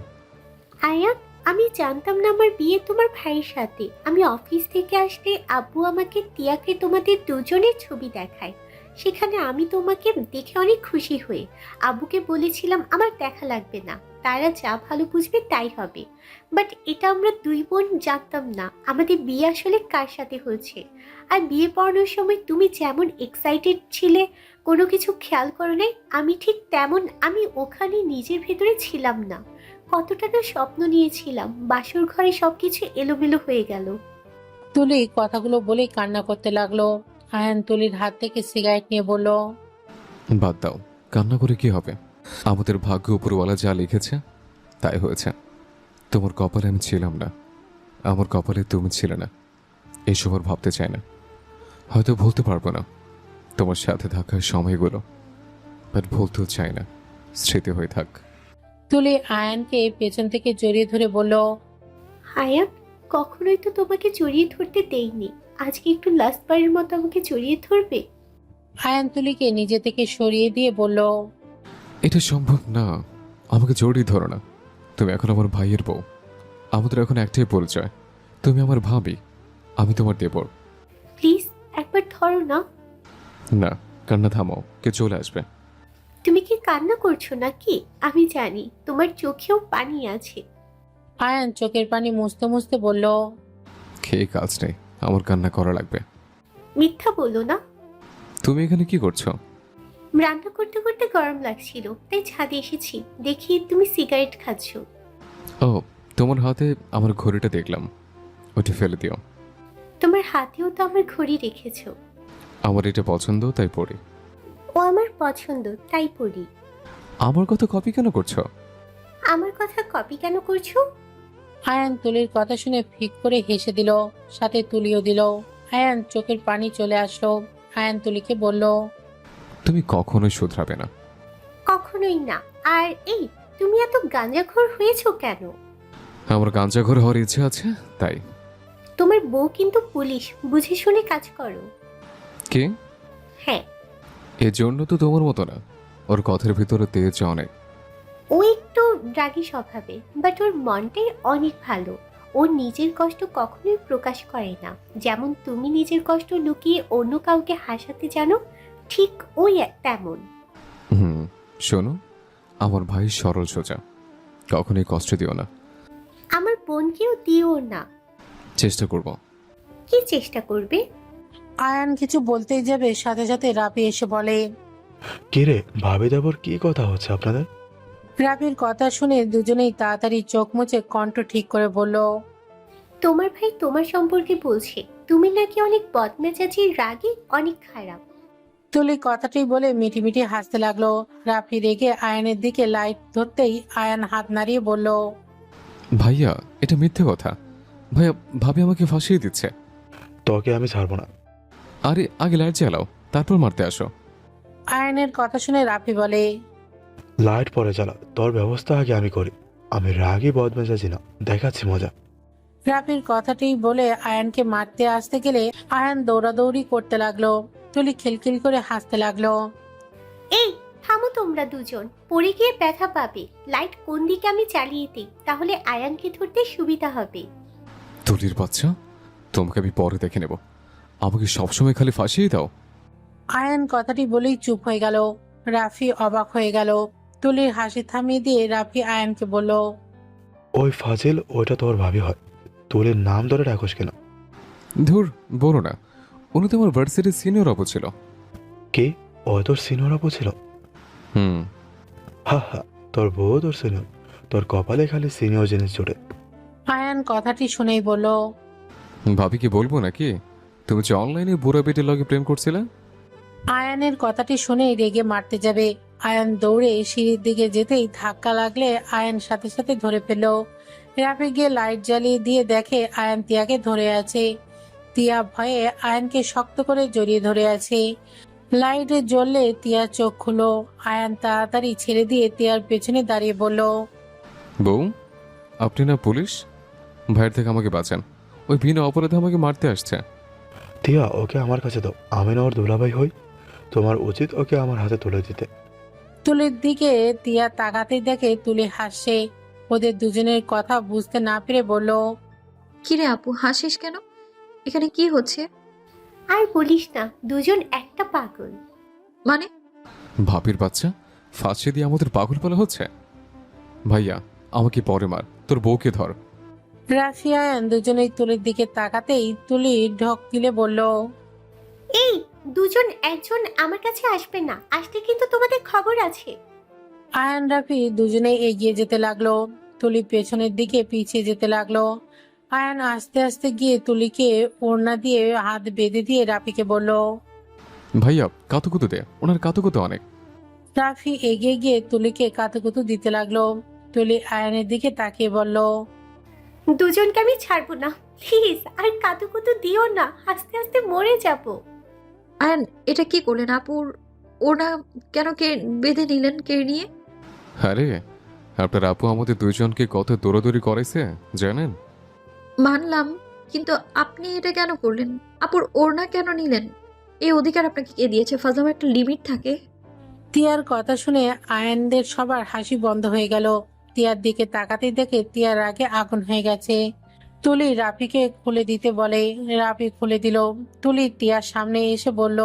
আয়ান, আমি জানতাম না আমার বিয়ে তোমার ভাইয়ের সাথে। আমি অফিস থেকে আসলে আব্বু আমাকে টিয়াকে তোমাদের দুজনের ছবি দেখায়। সেখানে আমি তোমাকে দেখে অনেক খুশি হয়ে আব্বুকে বলেছিলাম আমার দেখা লাগবে না, তারা যা ভালো বুঝবে তাই হবে। বাট এটা আমরা দুই বোন জানতাম না আমাদের বিয়ে আসলে কার সাথে হয়েছে। আর বিয়ে পড়ানোর সময় তুমি যেমন এক্সাইটেড ছিলে, কোনো কিছু খেয়াল করো নাই, আমি ঠিক তেমন আমি ওখানে নিজের ভেতরে ছিলাম না। কতটা না স্বপ্ন নিয়েছিলাম, বাসর ঘরে সবকিছু এলোমেলো হয়ে গেল। তুলি কথাগুলো বলেই কান্না করতে লাগলো। আয়ান তুলির হাত থেকে সিগারেট নিয়ে বলল, বাদ দাও, কান্না করে কি হবে? আমাদের ভাগ্য উপরওয়ালা যা লিখেছে তাই হয়েছে। তোমার কপালে আমি ছিলাম না, আমার কপালে তুমি ছিলে না। এইসব আর ভাবতে চাই না, হয়তো ভুলতে পারবো না তোমার সাথে থাকার সময়গুলো, বাট ভুলতেও চাই না, স্মৃতি হয়ে থাক। তুলি আয়ানকে পেছন থেকে জড়িয়ে ধরে বলল, আয়ান, কখনোই তো তোমাকে জড়িয়ে ধরতে দেইনি, আজকে একটু লাস্ট বারের মতো আমাকে জড়িয়ে ধরবে? আয়ান তুলিকে নিজে থেকে সরিয়ে দিয়ে বলল, এটা সম্ভব না, আমাকে জড়িয়ে ধরো না। তুমি এখন আমার ভাইয়ের বউ, আমাদের এখন একটাই পরিচয়, তুমি আমার ভাবি, আমি তোমার দেবর। প্লিজ একবার ধরো না। না, কান্না থামাও, কে চলে আসবে। তুমি কি কান্না করছো নাকি? আমি জানি তোমার চোখেও পানি আছে। আয়ান চোখের পানি মুছতে মুছতে বলল, খেয়ে কাজ নেই, আমার কান্না করা লাগবে। মিথ্যা বলো না। তুমি এখানে কি করছো? রান্না করতে করতে গরম লাগছিল, তাই ছাদে এসেছি, দেখি তুমি সিগারেট খাচ্ছ। ও, তোমার হাতে আমার ঘড়িটা দেখলাম, ওটা ফেলে দিও। তোমার হাতেও তো আমার ঘড়ি রেখেছো। আমার এটা পছন্দ তাই পড়ি। ও আমার পছন্দ তাই পড়ি। আমার কথা কপি কেন করছো? আমার কথা কপি কেন করছো? আয়ান তুলির কথা শুনে ফিক করে হেসে দিল, সাথে তুলিও দিল। আয়ান চোখের পানি চলে আসলো। আয়ান তুলিকে বলল, তুমি কখনোই শুধরাবে না। কখনোই না। আর এই, তুমি এত গাঁজাখোর হয়েছো কেন? আমার গাঞ্জা ঘর হওয়ার ইচ্ছে আছে তাই। তোমার বউ কিন্তু পুলিশ, বুঝে শুনে কাজ করো। কে? হ্যাঁ, এর জন্য তো তোমার মতো না, ওর কথার ভিতরে তেজ অনেক। ও একটু রাগী স্বভাবে, বাট ওর মনটাই অনেক ভালো। ও নিজের কষ্ট কখনোই প্রকাশ করে না। যেমন তুমি নিজের কষ্ট লুকিয়ে অন্য কাউকে হাসাতে জানো, ঠিক ওই তেমন। শোনো, আমার ভাই সরল সোজা, কখনোই কষ্ট দিও না। আমার বোনকেও দিও না। চেষ্টা করব। কি চেষ্টা করবে? আয়ান কিছু বলতেই যাবে, সাথে সাথে রাফি এসে বলে, কিরে ভাবি দেবর, কি কথা হচ্ছে আপনাদের? রাফির কথা শুনে দুজনেই তাড়াতাড়ি চোখ মুছে কণ্ঠ ঠিক করে বলল, তোমার ভাই তোমার সম্পর্কে বলছে তুমি নাকি অনেক বদমেজাজি, রাগী, অনেক খারাপ। তুলি কথাটি বলে মিটি মিটি হাসতে লাগলো। রাফি রেগে আয়ানের দিকে লাইট ধরতেই আয়ান হাত নাড়িয়ে বলল, ভাইয়া, এটা মিথ্যে কথা। ভাইয়া, ভাবি আমাকে ফাঁসিয়ে দিচ্ছে। তোকে আমি ছাড়বো না। আরে আগে লাইট জ্বালাও, তারপর মারতে আসো। আয়ানের কথা শুনে রাফি বলে, লাইট পরে চালা, তোর ব্যবস্থা আগে আমি করি। আমি রাগই বদমেজাজি না, দেখাচ্ছি মজা। রাফির কথাটি বলে আয়ানকে মারতে আসতে গেলে আয়ান দৌড়াদৌড়ি করতে লাগলো। তুলি খিলখিল করে হাসতে লাগলো। এই থামো তোমরা দুজন, পড়ে গিয়ে ব্যথা পাবে। লাইট কোন দিকে আমি চালিয়ে দিই, তাহলে আয়ানকে ধরতে সুবিধা হবে। তুলির বাচ্চা, তোমাকে আমি পরে দেখে নেব, আমাকে সবসময় খালি ফাঁসিয়ে দাও। আয়ান কথাটি বলেই চুপ হয়ে গেল। রাফি অবাক হয়ে গেল। তুলির হাসি থামিয়ে দিয়ে রাফি আয়ানকে বলল, ওই ফাজিল, ওইটা তোর ভাবি হয়, তুলির নাম ধরে ডাকোস কেন? ধুর, বলো না, উনি তো আমার ভার্সিটির সিনিয়র আপু ছিল। কে? ও তোর সিনিয়র আপু ছিল? হুম। হা হা, তোর বউ তোর সিনিয়র? তোর কপালে খালি সিনিয়র জিনিস জুড়ে। আয়ান কথাটি শুনেই বলল, ভাবি কি বলবো নাকি তুমি যে অনলাইনে বুড়া বেটির লগে প্রেম করছিলে? আয়ানের কথাটি শুনেই রেগে মারতে যাবে। আয়ান দৌড়ে সিঁড়ির দিকে যেতেই ধাক্কা লাগলে আয়ান সাথে সাথে ধরে ফেলল। রাফি গিয়ে লাইট জ্বালিয়ে দিয়ে দেখে আয়ান তিয়াকে ধরে আছে। তিয়া ভয়ে আয়ানকে শক্ত করে জড়িয়ে ধরে আছে। লাইটে জ্বললে তিয়ার চোখ খুলো। আয়ান তাড়াতাড়ি ছেড়ে দিয়ে তিয়ার পেছনে দাঁড়িয়ে বলল, বউ, আপনি না পুলিশ? ভাইয়ের থেকে আমাকে বাঁচান, ওই বিনা অপরাধে আমাকে মারতে আসছে। তিয়া, ওকে আমার কাছে দাও, আমি না ওর দুলাভাই হই। তোমার উচিত ওকে আমার হাতে তুলে দিতে। তুলির দিকে তিয়া তাকাতে দেখে তুলি হাসছে। ওদের দুজনের কথা বুঝতে না পেরে বলল, কিরে আপু, হাসিস কেন? এখানে কি হচ্ছে? আর বলিস না, দুজন একটা পাগল। মানে? ভাবির বাচ্চা ফাঁসি দিয়ে আমাদের পাগল বলা হচ্ছে। ভাইয়া, আমাকে পরে মার, তোর বউকে ধর। রাফি আয়ান দুজনেই তুলির দিকে তাকাতেই তুলি ঢক গিলে বলল, এই দুজন একজন আমার কাছে আসবে না, আসলে কিন্তু তোমাদের খবর আছে। আয়ান রাফি দুজনেই এগিয়ে যেতে লাগলো। তুলি পেছনের দিকে পিছিয়ে যেতে লাগলো। আয়ান আস্তে আস্তে গিয়ে তুলিকে ওড়না দিয়ে হাত বেঁধে দিয়ে রাফিকে বলল। ভাইয়া, কাতুকুতু দে, ওনার কাতুকুতু অনেক। রাফি এগিয়ে গিয়ে তুলিকে কাতুকুতু দিতে লাগলো। তুলি আয়ানের দিকে তাকিয়ে বলল, দুজনকে আমি ছাড়বো না, প্লিজ আর কাতুকুতু দিও না, আস্তে আস্তে মরে যাব। আয়ান, এটা কি করলেন আপুর? ওনা কেন কে বেঁধে নিলেন কে নিয়ে? আরে, আপনার আপু আমাদের দুইজনকে কত দৌড়াদৌড়ি করেছে জানেন? মানলাম, কিন্তু আপনি এটা কেন করলেন? আপুর ওড়না কেন নিলেন? এই অধিকার আপনাকে কে দিয়েছে? ফাজলাম একটা লিমিট থাকে। তিয়ার কথা শুনে আয়ানদের সবার হাসি বন্ধ হয়ে গেল। তিয়ার দিকে তাকাতেই দেখে তিয়ার আগে আগুন হয়ে গেছে। তুলি রাফিকে খুলে দিতে বলে, রাফি খুলে দিল। তুলি তিয়ার সামনে এসে বলল,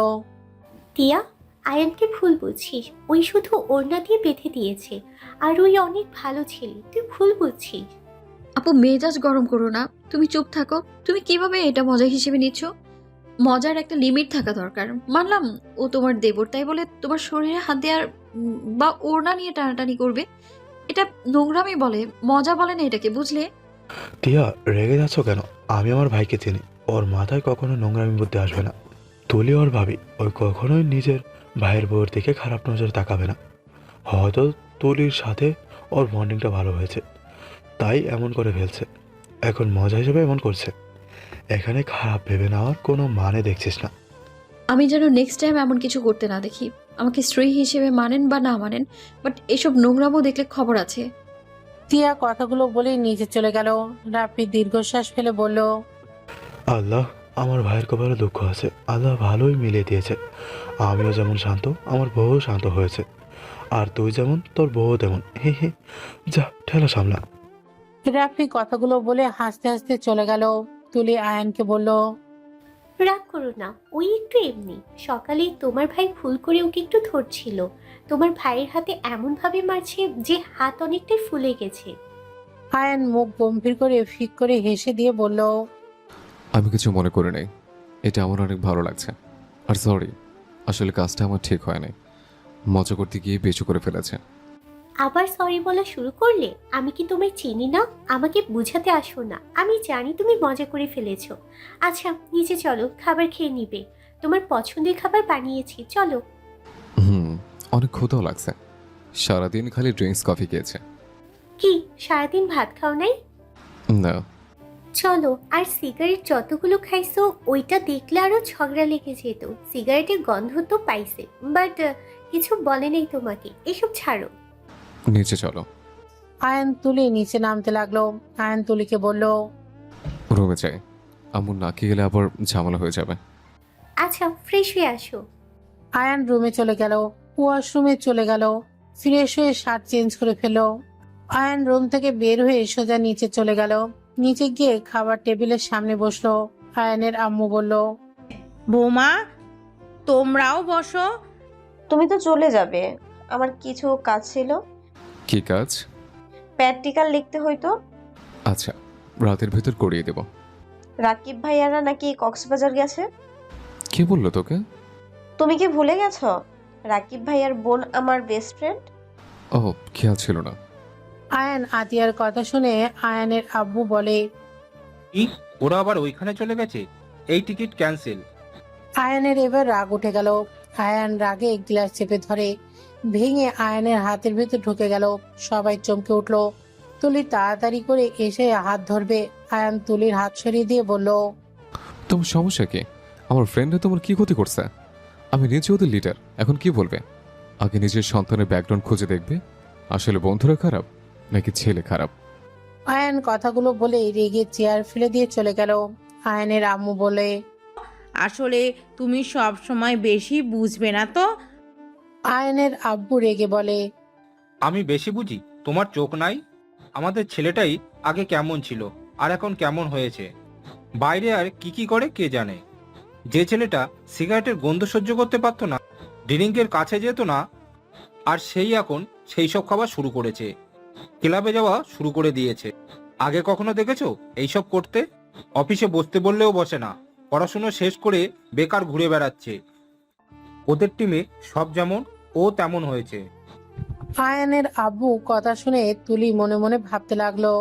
টিয়া, আয়ানকে ভুল বুঝছিস, ওই শুধু ওড়না দিয়ে বেঁধে দিয়েছে, আর ওই অনেক ভালো ছেলে, তুই ভুল বুঝছিস। আপু, মেজাজ গরম করো না, তুমি চুপ থাকো। তুমি কিভাবে এটা মজা হিসেবে নিচ্ছ? মজার একটা লিমিট থাকা দরকার। মানলাম ও তোমার দেবর, তাই বলে তোমার শরীরে হাত দেওয়ার বা ওড়না নিয়ে টানাটানি করবে, এটা নোংরামি বলে, মজা বলে না এটাকে, বুঝলে? তিয়া, রেগে যাচ্ছ কেন? আমি আমার ভাইকে চিনি, ওর মাথায় কখনো নোংরামি বুদ্ধি আসবে না। তুলি ওর ভাবি, ওই কখনোই নিজের ভাইয়ের বউয়ের দিকে খারাপ নজরে তাকাবে না। হয়তো তুলির সাথে ওর বন্ডিংটা ভালো হয়েছে, তাই এমন করে ফেলছে। এখন মজা হিসেবে এমন করছে, এখানে খারাপ ভেবে নেওয়ার কোনো মানে দেখছিস না। আমি যেন নেক্সট টাইম এমন কিছু করতে না দেখি। আমাকে স্ত্রী হিসেবে মানেন বা না মানেন, বাট এসব নোংরামও দেখলে খবর আছে। টিয়া কথাগুলো বলেই নিচে চলে গেল। রাফি দীর্ঘশ্বাস ফেলে বলল, আল্লাহ, আমার ভাইয়ের কপালে দুঃখ আছে, আল্লাহ ভালোই মিলিয়ে দিয়েছে। আমিও যেমন শান্ত, আমার বউও শান্ত হয়েছে, আর তুই যেমন, তোর বউও তেমন। হে হে, যা ঠেলা সামলা। রাফি কথাগুলো বলে হাসতে হাসতে চলে গেল। তুলি আয়ানকে বলল, রাগ করো না, ওই একটু এমনি। সকালে তোমার ভাই ভুল করে ওকে একটু ধরছিল, তোমার ভাইয়ের হাতে এমন ভাবে মারছে যে হাত অনেকটাই ফুলে গেছে। আয়ান মুখ গম্ভীর করে ফিক করে হেসে দিয়ে বলল, আমি কিছু মনে করি নাই, এটা আমার অনেক ভালো লাগছে। আর সরি, আসলে কাজটা আমার ঠিক হয় নাই, মজা করতে গিয়ে বেঁচু করে ফেলেছে। আবার সরি বলা শুরু করলে? আমি কি তোমায় চিনি না? আমাকে বুঝাতে আসো না, আমি জানি তুমি মজা করে ফেলেছো। আচ্ছা নিচে চলো, খাবার খেয়ে নিবে, তোমার পছন্দের খাবার বানিয়েছি, চলো। অনেক ক্ষুধাও লাগছে, সারাদিন খালি ড্রিঙ্কস কফি খেয়েছে। কি সারাদিন ভাত খাও নাই? না। চলো, আর সিগারেট যতগুলো খাইছো ওইটা দেখলে আরো ঝগড়া লেগে যেত। সিগারেটের গন্ধ তো পাইছে, বাট কিছু বলে নেই তোমাকে, এসব ছাড়ো। নিচে চলো। আয়ান তুলি নিচে নামতে লাগলো। আয়ান তুলিকে বলল, রুমে যাই, আমুর নাকি গেলে আবার ঝামেলা হয়ে যাবে। আচ্ছা ফ্রেশ হয়ে আসো। আয়ান রুমে চলে গেল। ওয়াশরুমে চলে গেল, ফ্রেশ হয়ে শার্ট চেঞ্জ করে ফেলো। আয়ান রুম থেকে বের হয়ে সোজা নিচে চলে গেল। নিচে গিয়ে খাবার টেবিলের সামনে বসলো। আয়ানের আম্মু বলল, বৌমা, তোমরাও বসো। তুমি তো চলে যাবে, আমার কিছু কাজ ছিল। কি কাজ? প্র্যাকটিক্যাল লিখতে হইতো। আচ্ছা, রাতের ভেতর করিয়ে দেব। রাকিব ভাইয়ারা নাকি কক্সবাজার গেছে। কে বললো তোকে? তুমি কি ভুলে গেছো? রাকিব ভাইয়ার বোন আমার বেস্ট ফ্রেন্ড। ও, খেয়াল ছিল না। আয়ান আতিয়ার কথা শুনে আয়ানের আব্বু বলে। কি, ওরা আবার ওইখানে চলে গেছে? এই টিকিট ক্যান্সেল। আয়ানের এবার রাগ উঠে গেল। আয়ান রাগে গ্লাস চেপে ধরে, ভেঙে আয়ানের হাতের ভেতর ঢুকে গেল। সবাই চমকে উঠল। তুলি তাড়াতাড়ি করে এসে হাত ধরবে, আয়ান তুলির হাত সরিয়ে দিয়ে বলল। তোমার সমস্যা কি? আমার ফ্রেন্ডরা তোমার কি ক্ষতি করছে? আমি নিজে ওদের লিডার, এখন কি বলবে? আগে নিজের সন্তানের ব্যাকগ্রাউন্ড খুঁজে দেখবে আসলে বন্ধুরা খারাপ নাকি ছেলে খারাপ। আয়ান কথাগুলো বলে রেগে চেয়ার ফেলে দিয়ে চলে গেল। আয়ানের আম্মু বলে। আসলে তুমি সব সময় বেশি বুঝবে না তো। আয়ানের আব্বু রেগে বলে। আমি বেশি বুঝি? তোমার চোখ নাই? আমাদের ছেলেটাই আগে কেমন ছিল আর এখন কেমন হয়েছে। বাইরে আর কি কি করে কে জানে। যে ছেলেটা সিগারেটের গন্ধ সহ্য করতে পারতো না, ড্রিঙ্কের কাছে যেত না, আর সেই এখন সেই সব খাবার শুরু করেছে, ক্লাবে যাওয়া শুরু করে দিয়েছে। আগে কখনো দেখেছো এইসব করতে? অফিসে বসতে বললেও বসে না, পড়াশুনো শেষ করে বেকার ঘুরে বেড়াচ্ছে। ওদের টিমে সব যেমন, ও তেমন হয়েছে। আয়ানের আব্বু কথা শুনে তুলি মনে মনে ভাবতে লাগলো।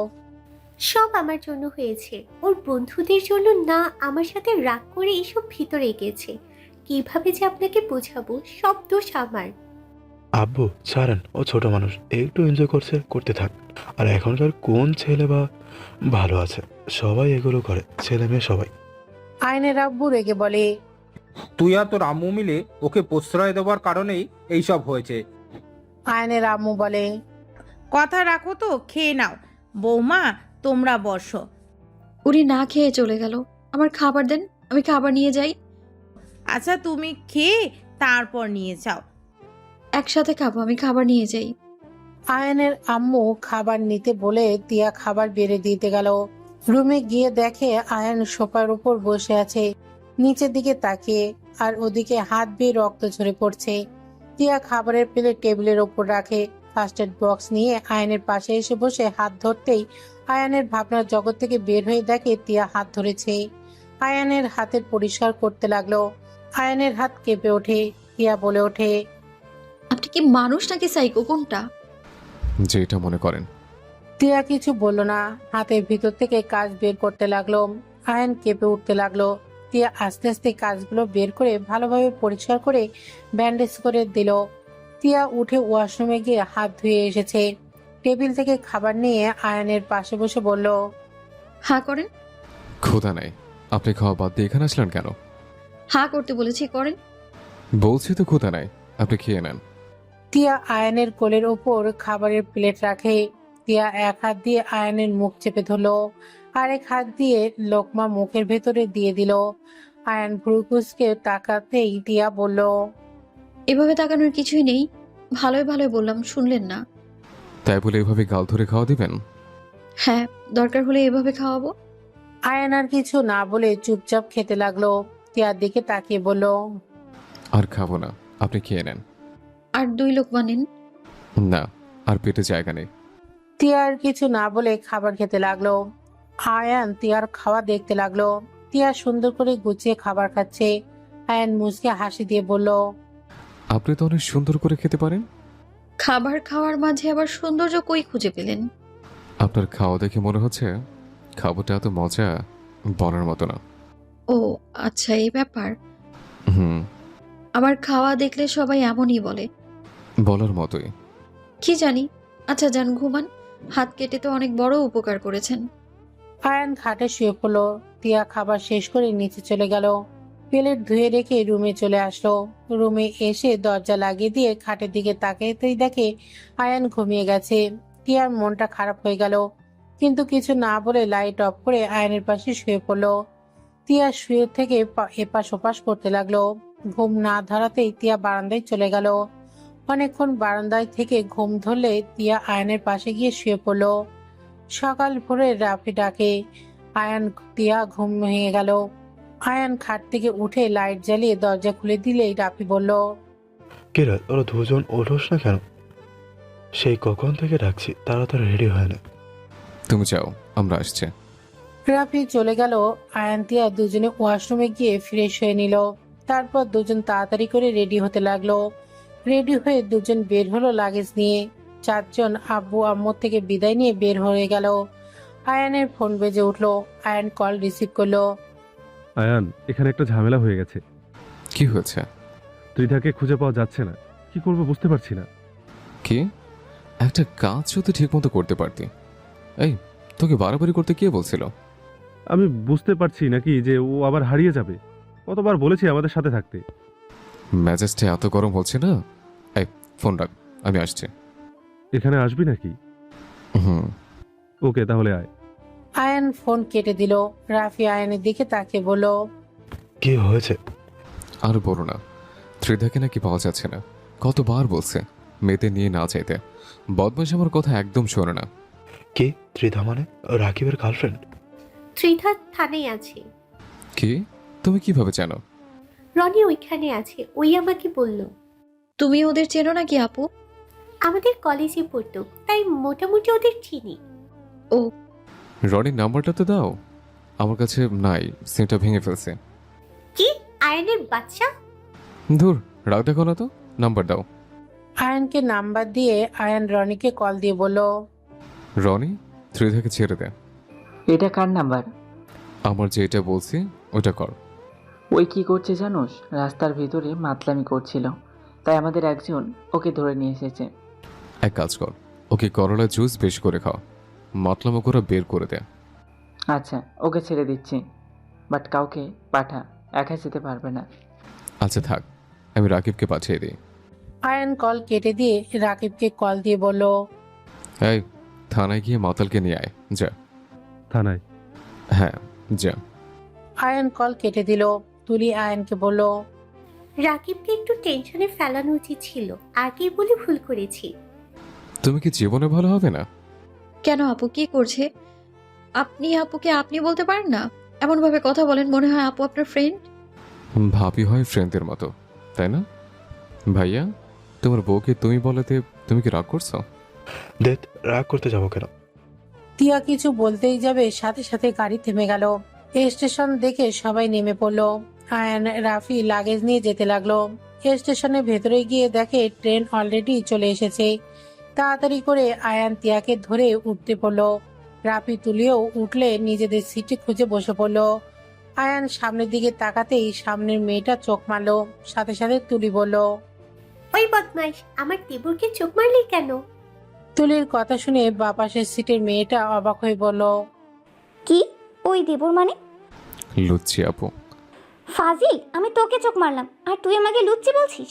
সব আমার জন্য হয়েছে, ওর বন্ধুদের জন্য না। আমার সাথে রাগ করে এসব ভিতরে গেছে। কিভাবে যে আপনাকে বোঝাবো, সব দোষ আমার। আব্বু ছাড়েন, ও ছোট মানুষ, একটু এনজয় করছে, করতে থাক। আর এখনকার কোন ছেলে বা ভালো আছে? সবাই এগুলো করে, ছেলে মেয়ে সবাই। আয়নের আব্বু রেগে বলে। তুই আর তোর আম্মু মিলে ওকে প্রশ্রয় দেওয়ার কারণেই এইসব হয়েছে। আয়নের আম্মু বলে। কথা রাখো তো, খেয়ে নাও। বৌমা, তোমরা বসো। উনি না খেয়ে চলে গেল। আমার খাবার দেন, আমি খাবার নিয়ে যাই। আচ্ছা, তুমি খেয়ে তারপর নিয়ে যাও। একসাথে খাবো, আমি খাবার নিয়ে যাই। আয়নের আম্মু খাবার নিতে বলে তিয়া খাবার বেড়ে দিতে গেল। রুমে গিয়ে দেখে আয়ন সোফার উপর বসে আছে, নিচের দিকে তাকিয়ে, আর ওদিকে হাত বেয়ে রক্ত ঝরে পড়ছে। তিয়া খাবারের প্লেট টেবিলের ওপর রাখে। ফার্স্ট এড বক্স নিয়ে আয়নের পাশে এসে বসে হাত ধরতেই আয়নের ভাবনার জগৎ থেকে বের হয়ে দেখে তিয়া হাত ধরেছে। আয়নের হাতের পরিষ্কার করতে লাগলো। আয়নের হাত কেঁপে ওঠে। তিয়া বলে ওঠে। আপনি কি মানুষ নাকি সাইকো, কোনটা? যেটা মনে করেন। টিয়া কিছু বলল না, হাতের ভিতর থেকে কাজ বের করতে লাগলো। আয়ন কেঁপে উঠতে লাগলো। টিয়া আস্তে আস্তে কাজগুলো বের করে ভালোভাবে পরিষ্কার করে ব্যান্ডেজ করে দিল। টিয়া উঠে ওয়াশরুমে গিয়ে হাত ধুয়ে এসেছে। টেবিল থেকে খাবার নিয়ে আয়নের পাশে বসে বলল। হা করেন। ক্ষুধা নাই। আপনি খাওয়া বাদ দিয়ে এখানে আসলেন কেন? হা করতে বলেছি, করেন। বলছি তো ক্ষুধা নাই, আপনি খেয়ে নেন। টিয়া আয়নের কোলের ওপর খাবারের প্লেট রাখে। টিয়া এক হাত দিয়ে আয়নের মুখ চেপে ধরলো, আরেক হাত দিয়ে লোকমা মুখের ভেতরে দিয়ে দিল। আয়ন ভ্রুকুচকে তাকাতেই টিয়া বলল। এভাবে তাকানোর কিছুই নেই। ভালোই ভালোই বললাম, শুনলেন না? তাই বলে এভাবে গাল ধরে খাওয়া দিবেন? হ্যাঁ, দরকার হলে এভাবে খাওয়াবো। আয়ন আর কিছু না বলে চুপচাপ খেতে লাগলো। টিয়ার দিকে তাকিয়ে বলল। আর খাবো না, আপনি খেয়ে নেন। আর 2 লোকমা নিন। না, আর পেটে জায়গা নেই। টিয়া আর কিছু না বলে খাবার খেতে লাগলো। আয়ান টিয়ার খাওয়া দেখতে লাগলো। টিয়া সুন্দর করে গুছিয়ে খাবার খাচ্ছে। আয়ান মুচকে হাসি দিয়ে বলল। আপনি তো অনেক সুন্দর করে খেতে পারেন। খাবার খাওয়ার মাঝে আবার সৌন্দর্য কই খুঁজে পেলেন? আপনার খাওয়া দেখে মনে হচ্ছে খাবারটা এত মজা বলার মতো না। ও আচ্ছা, এই ব্যাপার। হুম, আমার খাওয়া দেখলে সবাই এমনই বলে। বলার মতোই। কি জানি। আচ্ছা যান, ঘুমান। হাত কেটে তো অনেক বড় উপকার করেছেন। আয়ান খাটে শুয়ে পড়লো। টিয়া খাবার শেষ করে নিচে চলে গেল। প্লেট ধুয়ে রেখে রুমে চলে আসলো। রুমে এসে দরজা লাগিয়ে দিয়ে খাটের দিকে তাকাতেই দেখে আয়ান ঘুমিয়ে গেছে। টিয়ার মনটা খারাপ হয়ে গেল, কিন্তু কিছু না বলে লাইট অফ করে আয়ানের পাশে শুয়ে পড়লো। টিয়া শুয়ে থেকে এপাশ ওপাশ করতে লাগলো। ঘুম না ধরাতেই টিয়া বারান্দায় চলে গেল। অনেকক্ষণ বারান্দায় থেকে ঘুম ধরলে টিয়া আয়নের পাশে গিয়ে শুয়ে পড়লো। সকাল ভোরে রাফি ডাকে। আয়ান টিয়া ঘুম ভেঙে গেল। আয়ান খাট থেকে উঠে লাইট জ্বালিয়ে দরজা খুলে দিলেই রাফি বলল। কে রাত, ওরা দুজন ওঠোস না কেন? সেই কখন থেকে ডাকছি, তাড়াতাড়ি রেডি হয় না। তুমি যাও, আমরা আসছি। রাফি চলে গেল। আয়ান টিয়া দুজনে ওয়াশরুমে গিয়ে ফ্রেশ হয়ে নিল। তারপর দুজন তাড়াতাড়ি করে রেডি হতে লাগলো। রেডি হয়ে দুজন বের হলো লাগেজ নিয়ে। চারজন আব্বু আম্মুর থেকে বিদায় নিয়ে বের হয়ে গেল। আয়ানের ফোন বেজে উঠলো। আয়ান কল রিসিভ করলো। আয়ান, এখানে একটা ঝামেলা হয়ে গেছে। কি হয়েছে? ত্রিধাকে খুঁজে পাওয়া যাচ্ছে না। কি করবো বুঝতে পারছি না। কি? একটা কাজ যদি ঠিক মতো করতে পারতি। এই, তোকে বাড়াবাড়ি করতে কে বলছিল? আমি বুঝতে পারছি নাকি যে ও আবার হারিয়ে যাবে। কতবার বলেছি আমাদের সাথে থাকতে। মেজাজটা এত গরম হচ্ছে না। এই, ফোন রাখ, আমি আসছি। এখানে আসবি নাকি? হুম। ওকে, তাহলে আয়। আয়ান ফোন কেটে দিল। রাফি আয়ানের দিকে তাকিয়ে বলল, কি হয়েছে? আর বলো না, ত্রিধাকে নাকি পাওয়া যাচ্ছে না। কতবার বলছে মেয়েতে নিয়ে না চাইতে। বদমাস আমার কথা একদম শোনে না। কি ত্রিধা মানে রাকিবের গার্লফ্রেন্ড? ত্রিধা থানায় আছে। কি? তুমি কিভাবে জানো? রনি ওইখানে আছে, ওই আমাকে বলল। তুমি ওদের চেনো নাকি আপু? আমাদের কলেজে পড়তো, তাই মোটামুটি ওদের চিনি। ও, রনির নাম্বারটা তো দাও। আমার কাছে নাই, সিমটা ভেঙে ফেলছে। কি আয়নের বাচ্চা? ধুর, রাগ দেখো না তো, নাম্বার দাও। আয়ানকে নাম্বার দিয়ে আয়ান রনিকে কল দিয়ে বলল, রনি, ত্রিধাকে ছেড়ে দে। এটা কার নাম্বার? আমার যেটা বলছি ওটা কর। ওই কি করছে জানোস? রাস্তার ভিতরে মাতলামি করছিল, তাই আমাদের একজন ওকে ধরে নিয়ে এসেছে। এক কাজ কর, ওকে করলা জুস বেশি করে খাও, মাতলামো করে বের করে দে। আচ্ছা, ওকে ছেড়ে দিচ্ছি, বাট কাউকে পাঠা, একা যেতে পারবে না। আচ্ছা থাক, আমি রাকিবকে পাঠিয়ে দিই। আয়ান কল কেটে দিয়ে রাকিবকে কল দিয়ে বলল, এই, থানায় গিয়ে মাতালকে নিয়ে আয়, যা। থানায়? হ্যাঁ, যা। আয়ান কল কেটে দিল। তুলি আয়ানকে বলল, রাকিবকে একটু টেনশনে ফেলানো উচিত ছিল, আগেই বলে ভুল করেছি। তুমি কি জীবনে ভালো হবে না? কেন আপু কি করছে? আপনি আপুকে আপনি বলতে পারেন না? এমন ভাবে কথা বলেন মনে হয় আপু আপনার ফ্রেন্ড। ভাবি হয় ফ্রেন্ডদের মতো, তাই না? ভাইয়া, তোমার বউকে তুমি বলাতে তুমি কি রাগ করছো? দেখ, রাগ করতে যাবো কেন? টিয়া কিছু বলতেই যাবে, সাথে সাথে গাড়ি থেমে গেল। স্টেশন দেখে সবাই নেমে পড়লো। আয়ান রাফি লাগেজ নিয়ে যেতে লাগলো। স্টেশনের ভেতরে গিয়ে দেখে ট্রেন অলরেডি চলে এসেছে। তাড়াতাড়ি করে আয়ান টিয়াকে ধরে উঠতে পড়লো। রাফি তুলিও উঠলে নিজেদের সিটে খুঁজে বসে পড়লো। আয়ান সামনের দিকে তাকাতেই সামনের মেয়েটা চোখ মারলো। সাথে সাথে তুলি বলল, ওই বদমাইশ, আমার দেবরকে চোখ মারলি কেন? তুলির কথা শুনে বাপাসের সিটের মেয়েটা অবাক হয়ে বলল, কি? ওই দেবর মানে? লুচ্ছি আপু। ফাজিল, আমি তোকে চোখ মারলাম আর তুই আমাকে লুচ্ছি বলছিস?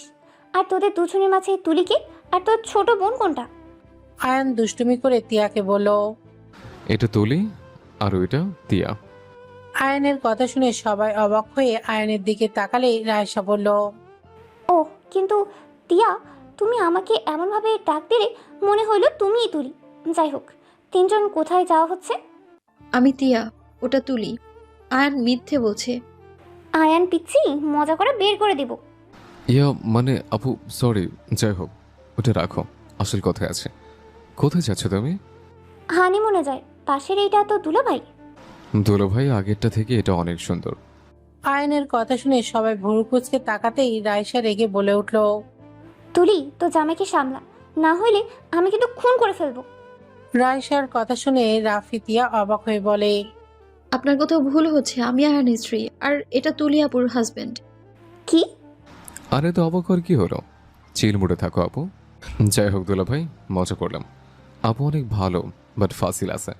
আর তোদের দুজনের মাঝে তুলিকে আর তোর ছোট বোন কোনটা? আয়ান দুষ্টুমি করে তিয়াকে বলল। এটা তুলি আর ওইটা তিয়া। আয়ানের কথা শুনে সবাই অবাক হয়ে আয়ানের দিকে তাকালে রায়সা বলল, ও, কিন্তু টিয়া, তুমি আমাকে এমনভাবে ডাক দিলে মনে হইলো তুমিই তুলি। যাই হোক, তিনজন কোথায় যাওয়া হচ্ছে? আমি তিয়া, ওটা তুলি। আয়ান মিথ্যে বলছে। আয়ান পিচ্ছি, মজা করে বের করে দিব। ইয়া মানে আপু, সরি। যাই হোক, ওটা রাখো, আসল কথায় আছে। কোথায় যাচ্ছ তুমি? হানিমুনে যায়। পাশের এইটা তো দুলাভাই। দুলো ভাই, আগেরটা থেকে এটা অনেক সুন্দর। আয়ানের কথা শুনে সবাই ভুরু কুচকে তাকাতেই রায়সা রেগে বলে উঠল, তুলি, তো জামাইকে সামলা, না হইলে আমি কিন্তু খুন করে ফেলবো। রায়সার কথা শুনে রাফি তিয়া অবাক হয়ে বলে, আপনার কোথাও ভুল হচ্ছে, আমি আয়ানের স্ত্রী আর এটা তুলি আপুর হাজবেন্ড। কি? আরে তো অবাক হওয়ার কি হলো? চিল মুডে থাকো আপু। যাই হোক দুলা ভাই, মজা করলাম। আপু অনেক ভালো, বাট ফাসিল আছে।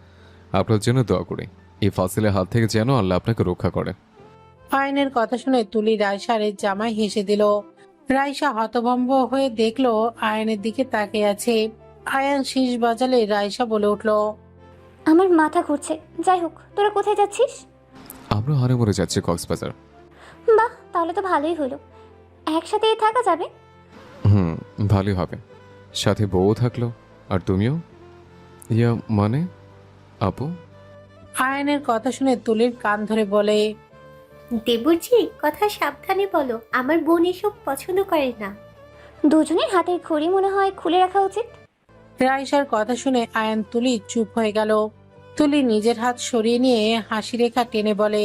আপনার জন্য দোয়া করি, এই ফাসিলের হাত থেকে যেন আল্লাহ আপনাকে রক্ষা করে। আয়ানের কথা শুনে তুলি রায়সার জামাই হেসে দিল। রায়সা হতভম্ব হয়ে দেখলো আয়ানের দিকে তাকিয়ে আছে। আয়ান শীষ বাজালে রায়সা বলে উঠল, আমার মাথা ঘুরছে। যাই হোক, তোরা কোথায় যাচ্ছিস? আমরা হানিমুনে যাচ্ছি কক্সবাজার। বাহ, তাহলে তো ভালোই হলো, একসাথে থাকা যাবে। হুম, ভালোই হবে। সাথে বউও থাকলো, আর তুমিও। ইয়া মানে আপু। আয়ানের কথা শুনে তুলির কান ধরে বলে, দেবরজি, কথা সাবধানে বলো, আমার বোন এসব পছন্দ করে না। দুজনের হাতের ঘড়ি মনে হয় খুলে রাখা উচিত। রায়সার কথা শুনে আয়ান তুলি চুপ হয়ে গেল। তুলি নিজের হাত সরিয়ে নিয়ে হাসি রেখা টেনে বলে,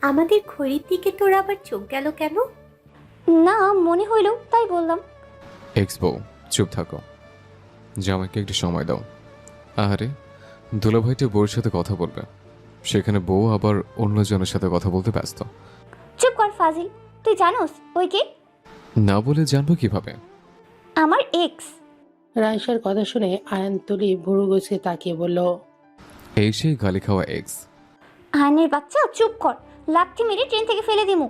আমাদের ঘড়ির দিকে তোর আবার চোখ গেল কেন? না, মনে হইল তাই বললাম। এক্স বউ, চুপ থাকো। জামাইকে একটু সময় দাও। আরে দুলাভাইটা বউয়ের সাথে কথা বলবে, সেখানে বউ আবার অন্যজনের সাথে কথা বলতে ব্যস্ত। চুপ কর ফাজিল, তুই জানোস ওই কে? না বলে জানবো কিভাবে? আমার এক্স। রাইসার কথা শুনে আয়ান তুলি ভুরু গুছিয়ে তাকিয়ে বলল, এই সেই গালি খাওয়া এক্স। আয়নের বাচ্চা চুপ কর, লাথি মেরে ট্রেন থেকে ফেলে দিমু।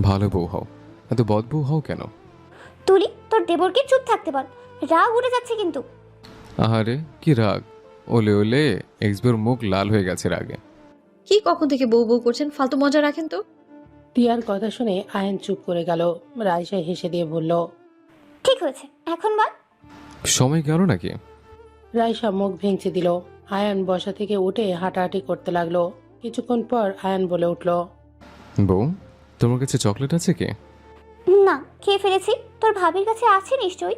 ভালো বউ হও, এত বদ বউ হও কেন? তুলি, তোর দেবরকে চুপ থাকতে বল, রাগ উঠে যাচ্ছে কিন্তু। আহারে কি রাগ! ওলে ওলে এক্স বউর মুখ লাল হয়ে গেছে রাগে। কি কখন থেকে বউ বউ করছেন? ফালতু মজা রাখেন তো। টিয়ার কথা শুনে আয়ান চুপ করে গেল। রাইসা হেসে দিয়ে বলল, ঠিক হয়েছে, এখন বল। সময় গেল নাকি? রাইসা মুখ ভেঙচে দিল। আয়ান বসা থেকে উঠে হাঁটাহাঁটি করতে লাগলো। কিছুক্ষণ পর আয়ান বলে উঠল, বউ, তোমার কাছে চকলেট আছে কি? না, খেয়ে ফেলেছি। তোর ভাবির কাছে আছে নিশ্চয়ই।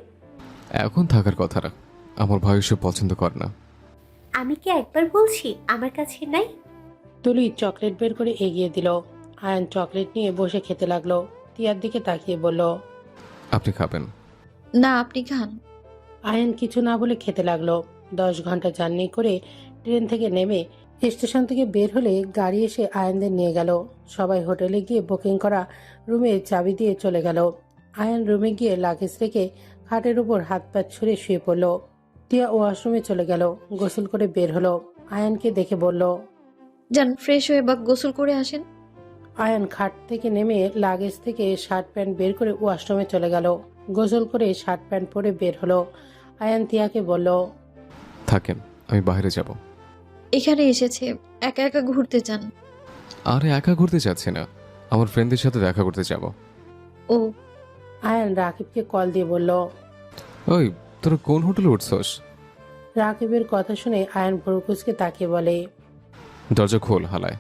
এখন থাকার কথা না, আমার ভাই এসব পছন্দ করে না। আমি কি একবার বলছি আমার কাছে নাই? তুলি চকলেট বের করে এগিয়ে দিল। আয়ান চকলেট নিয়ে বসে খেতে লাগলো। টিয়ার দিকে তাকিয়ে বলল, আপনি খাবেন? না, আপনি খান। আয়ান কিছু না বলে খেতে লাগলো। 10 ঘন্টা জার্নি করে ট্রেন থেকে নেমে স্টেশন থেকে বের হলে গাড়ি এসে আয়ানদের নিয়ে গেল। সবাই হোটেলে গিয়ে বুকিং করা রুমে চাবি দিয়ে চলে গেল। আয়ান রুমে গিয়ে লাগেজ রেখে খাটের উপর হাত পা ছুঁড়ে শুয়ে পড়ল। টিয়া ওয়াশরুমে চলে গেল, গোসল করে বের হলো। আয়ানকে দেখে বলল, যান, ফ্রেশ হয়ে বা গোসল করে আসেন। আয়ান খাট থেকে নেমে লাগেজ থেকে শার্ট প্যান্ট বের করে ওয়াশরুমে চলে গেল। গোসল করে শার্ট প্যান্ট পরে বের হলো। আয়ান টিয়াকে বলল, থাকেন, আমি বাইরে যাব। এখানে এসেছে, একা একা ঘুরতে চান? আরে একা ঘুরতে যাচ্ছি না, আমার ফ্রেন্ডদের সাথে দেখা করতে যাব। ও, আয়ান রাকিবকে কল দিয়ে বলল। ওই, তোরা কোন হোটেলে উঠছস? রাকিবের কথা শুনে আয়ান ভুরুকুচকে তাকিয়ে বলে। দরজা খোল হালায়।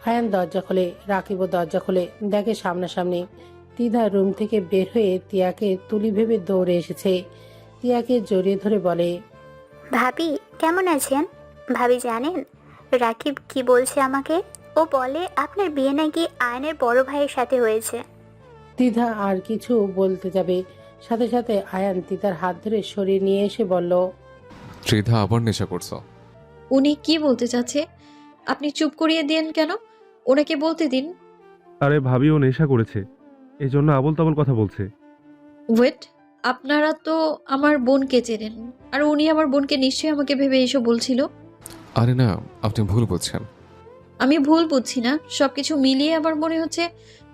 আয়ান দরজা খোলে, রাকিবও দরজা খোলে, দেখে সামনাসামনি। তিধা রুম থেকে বের হয়ে টিয়াকে তুলি ভেবে দৌড়ে এসেছে। টিয়াকে জড়িয়ে ধরে বলে, ভাবি কেমন আছেন? ভাবি জানেন রাকিব কি বলছে আমাকে? ও বলে আপনার বিয়ে নাকি আয়নের বড় ভাইয়ের সাথে হয়েছে। তিধা আর কিছু বলতে যাবে, সাথে সাথে আয়ান তিধার হাত ধরে সরিয়ে নিয়ে এসে বলল, ত্রিধা আবার নেশা করছো? উনি কি বলতে চাচ্ছে? আপনি চুপ করিয়ে দিন কেন? ওনাকে বলতে দিন। আরে ভাবি, ও নেশা করেছে, এই জন্য আবল তাবল কথা বলছে। ওয়েট, আপনারা তো আমার বোনকে চেনেন, আর উনি আমার বোনকে নিশ্চয়ই আমাকে ভেবে এসব বলছিল। আরে না, আপনি ভুল বলছেন। আমি ভুল বুঝছি না, সবকিছু মিলিয়ে আমার মনে হচ্ছে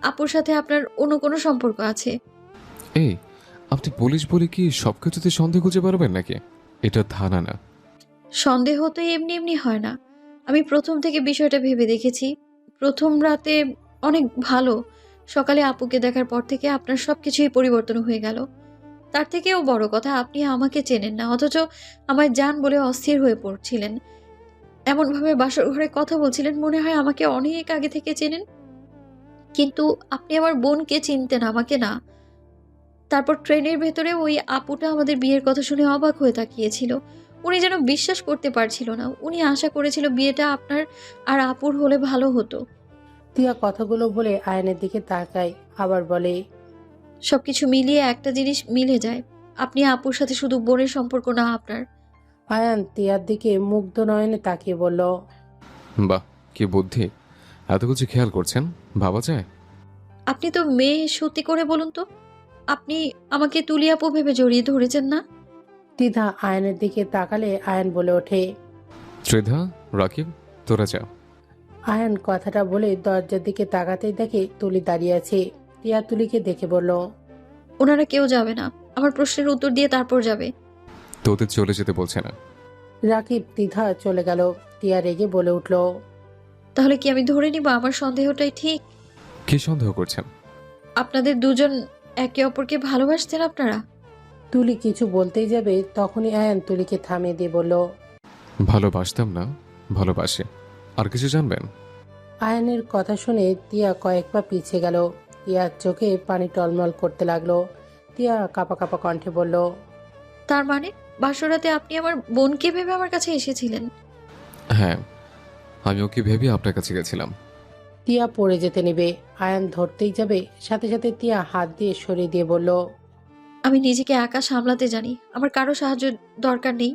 আপুর সাথে আপনার অন্য কোনো সম্পর্ক আছে। এই, আপনি পুলিশ বলে কি সবকিছুতে সন্দেহ খুঁজে পারবেন নাকি? এটা থানা না। সন্দেহ তো এমনি এমনি হয় না। আমি প্রথম থেকে বিষয়টা ভেবে দেখেছি। প্রথম রাতে অনেক ভালো, সকালে আপুকে দেখার পর থেকে আপনার সবকিছুই পরিবর্তন হয়ে গেল। তার থেকেও বড় কথা, আপনি আমাকে চেনেন না, অথচ আমায় জান বলে অস্থির হয়ে পড়ছিলেন। এমনভাবে বাসর ঘরে কথা বলছিলেন, মনে হয় আমাকে অনেক আগে থেকে চেনেন। কিন্তু আপনি আমার বোনকে চিনতেন, আমাকে না। তারপর ট্রেনের ভেতরে ওই আপুটা আমাদের বিয়ের কথা শুনে অবাক হয়ে তাকিয়েছিল। উনি যেন বিশ্বাস করতে পারছিল না। উনি আশা করেছিল বিয়েটা আপনার আর আপুর হলে ভালো হতো। টিয়া কথাগুলো বলে আয়নের দিকে তাকায়, আবার বলে, সবকিছু মিলিয়ে একটা জিনিস মিলে যায়, আপনি আপুর সাথে শুধু বোনের সম্পর্ক না আপনার। আয়ান টিয়ার দিকে মুগ্ধ নয়নে তাকিয়ে বলল, বাহ, কি বুদ্ধি! এত কিছু খেয়াল করছেন, ভাবা যায়। আপনি তো মেয়ে, সত্যি করে বলুন তো, আপনি আমাকে তুলি আপু ভেবে জড়িয়ে ধরেছেন না? তিধা আয়নের দিকে তাকালে আয়ান বলে ওঠে। ত্রিধা, রাকিব, তোরা যা। আয়ান কথাটা বলে দরজার দিকে তাকাতেই দেখে তুলি দাঁড়িয়ে আছে। টিয়া তুলিকে দেখে বলল, ওনারা কেউ যাবে না, আমার প্রশ্নের উত্তর দিয়ে তারপর যাবে। তোদের চলে যেতে বলছে না। রাকিব তিধা চলে গেল। টিয়া রেগে বলে উঠল, তাহলে কি আমি ধরে নিব আমার সন্দেহটাই ঠিক? কি সন্দেহ করছেন? আপনাদের দুজন একে অপরকে ভালোবাসতেন আপনারা? তুলি কিছু বলতেই যাবে, তখনই আয়ান তুলিকে থামিয়ে দিয়ে বলল, ভালোবাসতাম না, ভালোবাসে। আর কিছু জানবেন? আয়ানের কথা শুনে টিয়া কয়েক পা পিছিয়ে গেল। টিয়ার চোখে পানি টলমল করতে লাগলো। টিয়া কাপা কাপা কণ্ঠে বলল, তার মানে বাসরাতে আপনি আমার বোনকে ভেবে আমার কাছে এসেছিলেন? হ্যাঁ, আমি ওকে ভেবে আপনার কাছে গেছিলাম। টিয়া পড়ে যেতে নেবে, আয়ান ধরতেই যাবে, সাথে সাথে টিয়া হাত দিয়ে সরিয়ে দিয়ে বলল, আমি নিজেকে একা সামলাতে জানি, আমার কারো সাহায্য দরকার নেই।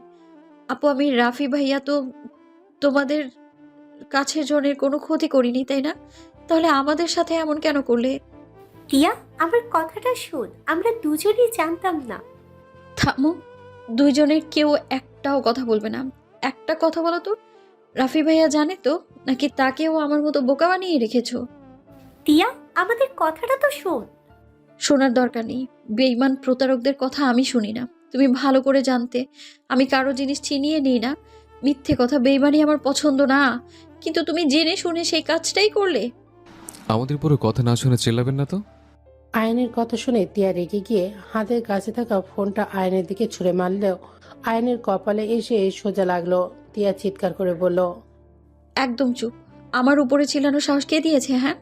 আপু, আমি রাফি ভাইয়া তো তোমাদের কাছের জনের কোনো ক্ষতি করিনি, তাই না? তাহলে আমাদের সাথে এমন কেন করলে? টিয়া, আমার কথাটা শোন, আমরা দুজনেই জানতাম না। থামো, দুইজনের কেউ একটাও কথা বলবে না। একটা কথা বলো তো, রাফি ভাইয়া জানে তো, নাকি তাকেও আমার মতো বোকা বানিয়ে রেখেছো? টিয়া, আমাদের কথাটা তো শোন। শোনার দরকার নেই, বেঈমান প্রতারকদের কথা আমি শুনি না। তুমি ভালো করে জানতে আমি কারো জিনিস ছিনিয়ে নিই না। মিথ্যে কথা, বেঈমানি আমার পছন্দ না, কিন্তু তুমি জেনে শুনে সেই কাজটাই করলে। আমাদের পুরো কথা না শুনে চিল্লাবেন না তো। আয়নের কথা শুনে টিয়া রেগে গিয়ে হাতের কাছে থাকা ফোনটা আয়নের দিকে ছুঁড়ে মারলেও আয়নের কপালে এসে সোজা লাগলো। টিয়া চিৎকার করে বলল, একদম চুপ। আমার উপরে চিল্লানোর সাহস কে দিয়েছে? হ্যাঁ,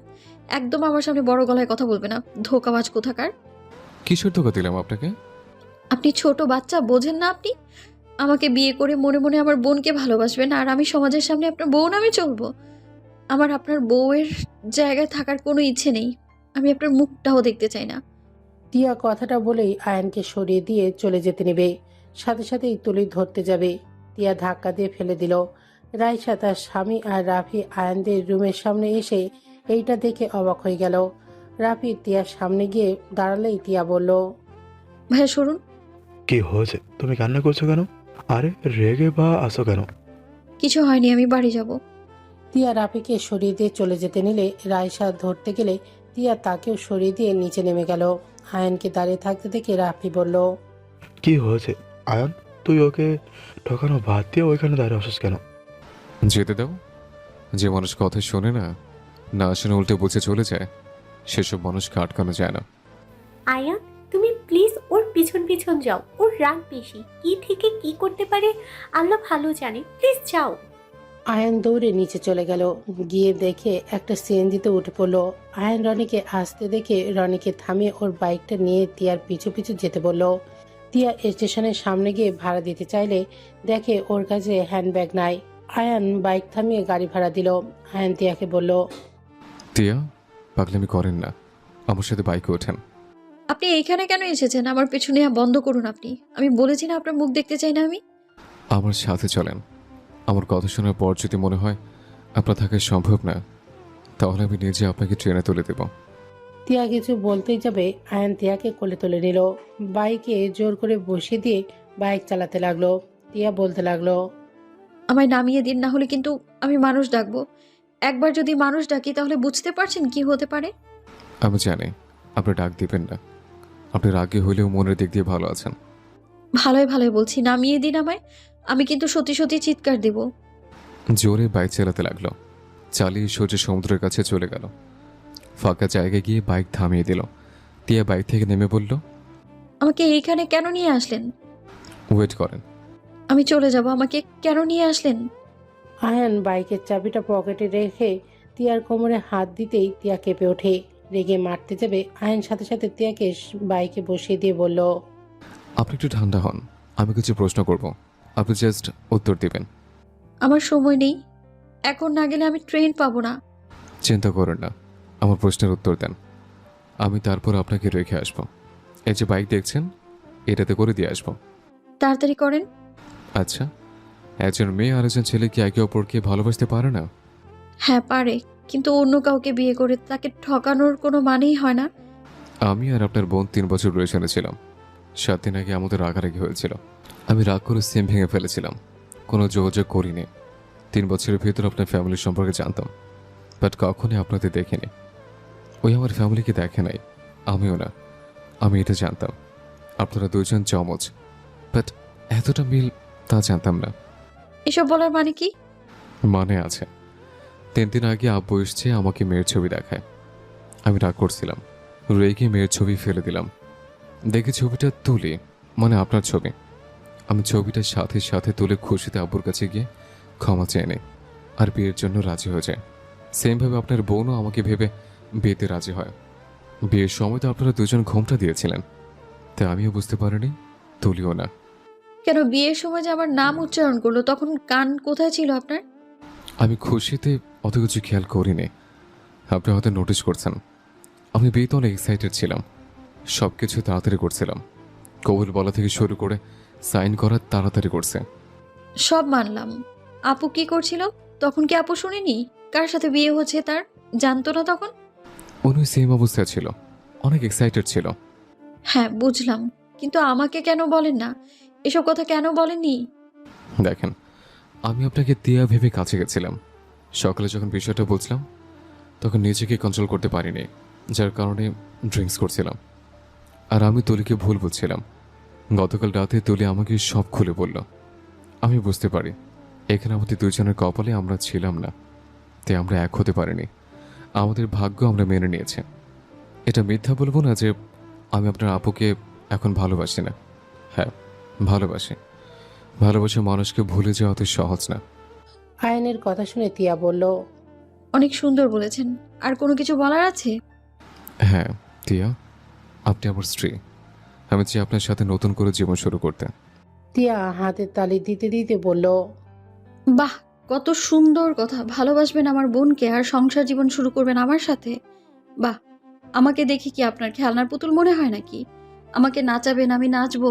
একদম আমার সামনে বড় গলায় কথা বলবে না, ধোঁকাবাজ কোথাকার। কিসের ধোকা দিলাম আপনাকে? আপনি ছোট বাচ্চা, বোঝেন না? আপনি আমাকে বিয়ে করে মনে মনে আমার বোনকে ভালোবাসবেন, আর আমি সমাজের সামনে আপনার বউ নামে চলবো? আমার আপনার বউয়ের জায়গায় থাকার কোনো ইচ্ছে নেই। আমি আপনার মুখটাও দেখতে চাই না। টিয়া কথাটা বলেই আয়নকে সরিয়ে দিয়ে চলে যেতে নেবে, সাথে সাথেই তুলি ধরতে যাবে। টিয়া ধাক্কা দিয়ে ফেলে দিল। রাইসা তার স্বামী আর রাফি আয়নদের রুমের সামনে এসে এইটা দেখে অবাক হয়ে গেল। রাফি টিয়ার সামনে গিয়ে দাঁড়ালেই টিয়া বলল, ভাইয়া সরুন। কি হয়েছে? তুমি কান্না করছো কেন? আরে রেগে বা আসো কেন? কিছু হয়নি, আমি বাড়ি যাব। টিয়া রাফিকে সরিয়ে দিয়ে চলে যেতে নিলে রাইসা ধরতে গেলে টিয়া তাকেও সরিয়ে দিয়ে নিচে নেমে গেল। আয়নকে দাঁড়িয়ে থাকতে দেখে রাফি বলল, কি হয়েছে আয়ান? তুই ওকে ঠকানো বাদ দিয়ে ওইখানে দাঁড়িয়ে আসিস কেন? যেতে দাও। যে মানুষ কথা শোনে না, না শুনে উল্টে বুঝে চলে যায়, সেসব মানুষকে আটকানো যায় না। আয়ান, তুমি প্লিজ ওর পিছন পিছন যাও। ওর রাগ বেশি, কি থেকে কি করতে পারে আল্লাহ ভালো জানে। প্লিজ যাও। আয়ন দৌড়ে নিচে চলে গেল। গিয়ে দেখে একটা সিএনজিতে উঠে পড়ল। আয়ন রনিকে আসতে দেখে রনিকে থামিয়ে ওর বাইকটা নিয়ে টিয়ার পিছু পিছু যেতে বলল। টিয়া স্টেশনের সামনে গিয়ে ভাড়া দিতে চাইলে দেখে ওর কাছে হ্যান্ডব্যাগ নাই। আয়ান বাইক থামিয়ে গাড়ি ভাড়া দিল। আয়ান টিয়াকে বলল, টিয়া, পাগলামি করেন না, আমার সাথে বাইকে ওঠেন। আপনি এইখানে কেন এসেছেন? আমার পেছু নেওয়া বন্ধ করুন আপনি। আমি বলেছি না আপনার মুখ দেখতে চাই না আমি। আমার সাথে চলেন। আমার কথা শোনার পর যদি মনে হয় আপনার থাকা সম্ভব না, তাহলে আমি নিজে আপনাকে ট্রেনে তুলে দেব। টিয়া কিছু বলতেই যাবে আয়ান টিয়াকে কোলে তুলে নিল। বাইকে জোর করে বসিয়ে দিয়ে বাইক চালাতে লাগলো। টিয়া বলতে লাগলো, আমায় নামিয়ে দিন, না হলে কিন্তু আমি মানুষ ডাকবো। একবার যদি মানুষ ডাকি তাহলে বুঝতে পারছেন কি হতে পারে। আমি জানি আপনি ডাক দিবেন না, আপনি রাগে হইলেও মনের দিক দিয়ে ভালো আছেন। ভালোই ভালোই বলছি, নামিয়ে দিন আমায়। আমি কিন্তু সত্যি সত্যি চিৎকার দেব। জোরে বাইক চালাতে লাগলো। চালিয়ে সোজা সমুদ্রের কাছে চলে গেল। ফাঁকা জায়গায় গিয়ে বাইক থামিয়ে দিল। টিয়া বাইক থেকে নেমে বলল, আমাকে এইখানে কেন নিয়ে আসলেন? ওয়েট করেন। আমি চলে যাব, আমাকে কেন নিয়ে আসলেন? আয়ান বাইকের চাবিটা পকেটে রেখে টিয়ার কোমরে হাত দিতেই টিয়া কেঁপে ওঠে। রেগে মারতে যাবে আয়ান সাথে সাথে টিয়াকে বাইকে বসিয়ে দিয়ে বলল, আপনি একটু ঠান্ডা হন, আমি কিছু প্রশ্ন করব, আপনি জাস্ট উত্তর দিবেন। আমার সময় নেই, এখন না গেলে আমি ট্রেন পাবো না। চিন্তা করেন না, আমার প্রশ্নের উত্তর দেন, আমি তারপর আপনাকে রেখে আসব। এই যে বাইক দেখছেন, এটাতে করে দিয়ে আসব। তাড়াতাড়ি করেন। আচ্ছা, একজন মেয়ে আর একজন ছেলে কি একে অপরকে ভালোবাসতে পারে না? হ্যাঁ পারে, কিন্তু অন্য কাউকে বিয়ে করে তাকে ঠকানোর কোনো মানেই হয় না। আমি আর আপনার বোন 3 বছর রিলেশনে ছিলাম। 7 দিন আগে আমাদের রাগারাগি হয়েছিল। আমি রাগ করে সিম ভেঙে ফেলেছিলাম, কোনো যোগাযোগ করিনি। 3 বছরের ভিতর আপনার ফ্যামিলির সম্পর্কে জানতাম, বাট কখনই আপনাদের দেখিনি। ওই আমার ফ্যামিলিকে দেখে নাই, আমিও না। আমি এটা জানতাম আপনারা দুজন জমজ, বাট এতটা মিল তা জানতাম না। এসব বলার মানে কি? মানে আছে। 3 দিন আগে আব্বু এসছে, আমাকে মেয়ের ছবি দেখায়। আমি রাগ করছিলাম, রেগে মেয়ের ছবি ফেলে দিলাম। দেখে ছবিটা তুলি, মানে আপনার ছবি। আমি ছবিটার সাথে সাথে তুলে খুশিতে আব্বুর কাছে গিয়ে ক্ষমা চেয়ে নেই আর বিয়ের জন্য রাজি হয়ে যায়। সেমভাবে আপনার বোনও আমাকে ভেবে বিয়েতে রাজি হয়। বিয়ের সময় তো আপনারা দুজন ঘোমটা দিয়েছিলেন, তাই আমিও বুঝতে পারিনি, তুলিও না। কেন বিয়ের সময় যে আমার নাম উচ্চারণ করলো, তখন কান কোথায় ছিল আপনার? আমি খুশিতে অত কিছু খেয়াল করিনি। আপনি হয়তো নোটিস করছেন, আমি বিয়েতে অনেক এক্সাইটেড ছিলাম, সব কিছু তাড়াতাড়ি করছিলাম। কবুল বলা থেকে শুরু করে সাইন করার তাড়াতাড়ি করছে। সব মানলাম। আপু কি করছিল তখন? কি আপু শুনেনি কার সাথে বিয়ে হচ্ছে তার? জানতো না তখন? উনি সেম অবস্থায় ছিল, অনেক এক্সাইটেড ছিল। হ্যাঁ বুঝলাম, কিন্তু আমাকে কেন বলেন না? এসব কথা কেন বলেননি? দেখেন, আমি আপনাকে তিয়া ভেবে কাছে গেছিলাম। সকালে যখন বিষয়টা বুঝলাম তখন নিজেকে কন্ট্রোল করতে পারিনি, যার কারণে ড্রিঙ্কস করছিলাম। আর আমি তুলিকে ভুল বুঝছিলাম। গতকাল রাতে তুলি আমাকে সব খুলে বলল। আমি বুঝতে পারি এখানে আমাদের দুজনের কপালে আমরা ছিলাম না, তাই আমরা এক হতে পারিনি। আমাদের ভাগ্য আমরা মেনে নিয়েছি। এটা মিথ্যা বলবো না যে আমি আপনার আপুকে এখন ভালোবাসি না। হ্যাঁ, ভালোবাসি। ভালোবাসা মানুষকে ভুলে যাওয়া অত সহজ না। আয়ানের কথা শুনে তিয়া বলল, অনেক সুন্দর বলেছেন। আর কোনো কিছু বলার আছে? হ্যাঁ তিয়া, আপনি আমার স্ত্রী। আমি চাই আপনার সাথে নতুন করে জীবন শুরু করতে। তিয়া হাতের তালি দিতে দিতে বলল, বাহ, কত সুন্দর কথা! ভালোবাসবেন আমার বোনকে আর সংসার জীবন শুরু করবেন আমার সাথে। বাহ, আমাকে দেখে কি আপনার খেলনার পুতুল মনে হয় নাকি? আমাকে নাচাবেন, আমি নাচবো,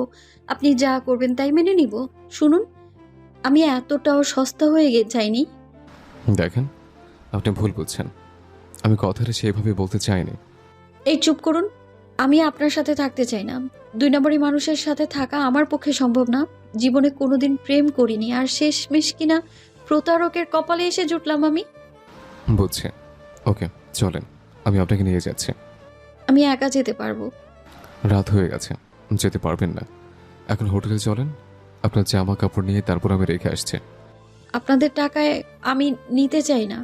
আপনি যা করবেন তাই মেনে নিব। শুনুন, আমি এতটাও সস্তা হয়ে যাইনি। দেখেন, আপনি ভুল বুঝছেন। আমি কথাটা সেভাবে বলতে চাইনি। এই চুপ করুন। আমি আপনার সাথে থাকতে চাই না। 2 নম্বরই মানুষের সাথে থাকা আমার পক্ষে সম্ভব না। জীবনে কোনোদিন প্রেম করিনি, আর শেষমেশ কিনা প্রতারকের কপালে এসে জুটলাম আমি। বুঝছি। ওকে, চলেন, আমি আপনাকে নিয়ে যাচ্ছি। আমি একা যেতে পারবো। রাত হয়ে গেছে, যেতে পারবেন না। এখন হোটেলে চলেন, আপনার জামা কাপড় নিয়ে তারপর আমি রেখে আসছি। আপনাদের টাকায় আমি নিতে চাই না।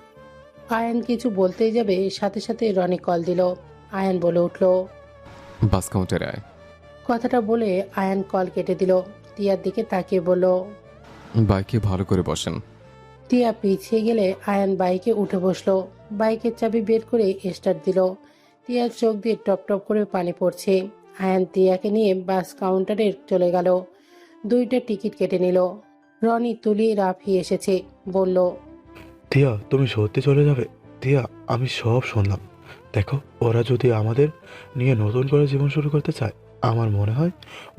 আয়ান কিছু বলতেই যাবে, সাথে সাথে রনি কল দিল। আয়ান বলে উঠল, বাস কাউন্টারে আয়। কথাটা বলে আয়ান কল কেটে দিল। তিয়ার দিকে তাকিয়ে বলল, বাইকে ভালো করে বসেন। টিয়া পিছিয়ে গেলে আয়ান বাইকে উঠে বসলো। বাইকের চাবি বের করে স্টার্ট দিল। টিয়ার চোখ দিয়ে টপ টপ করে পানি পড়ছে। আয়ান টিয়াকে নিয়ে বাস কাউন্টারে চলে গেল। 2টা টিকিট কেটে নিল। রনি, তুলি, রাফি এসেছে। বলল, তিয়া, তুমি সত্যি চলে যাবে? তিয়া, আমি সব শুনলাম। দেখো, ওরা যদি আমাদের নিয়ে নতুন করে জীবন শুরু করতে চায়, আমার মনে হয়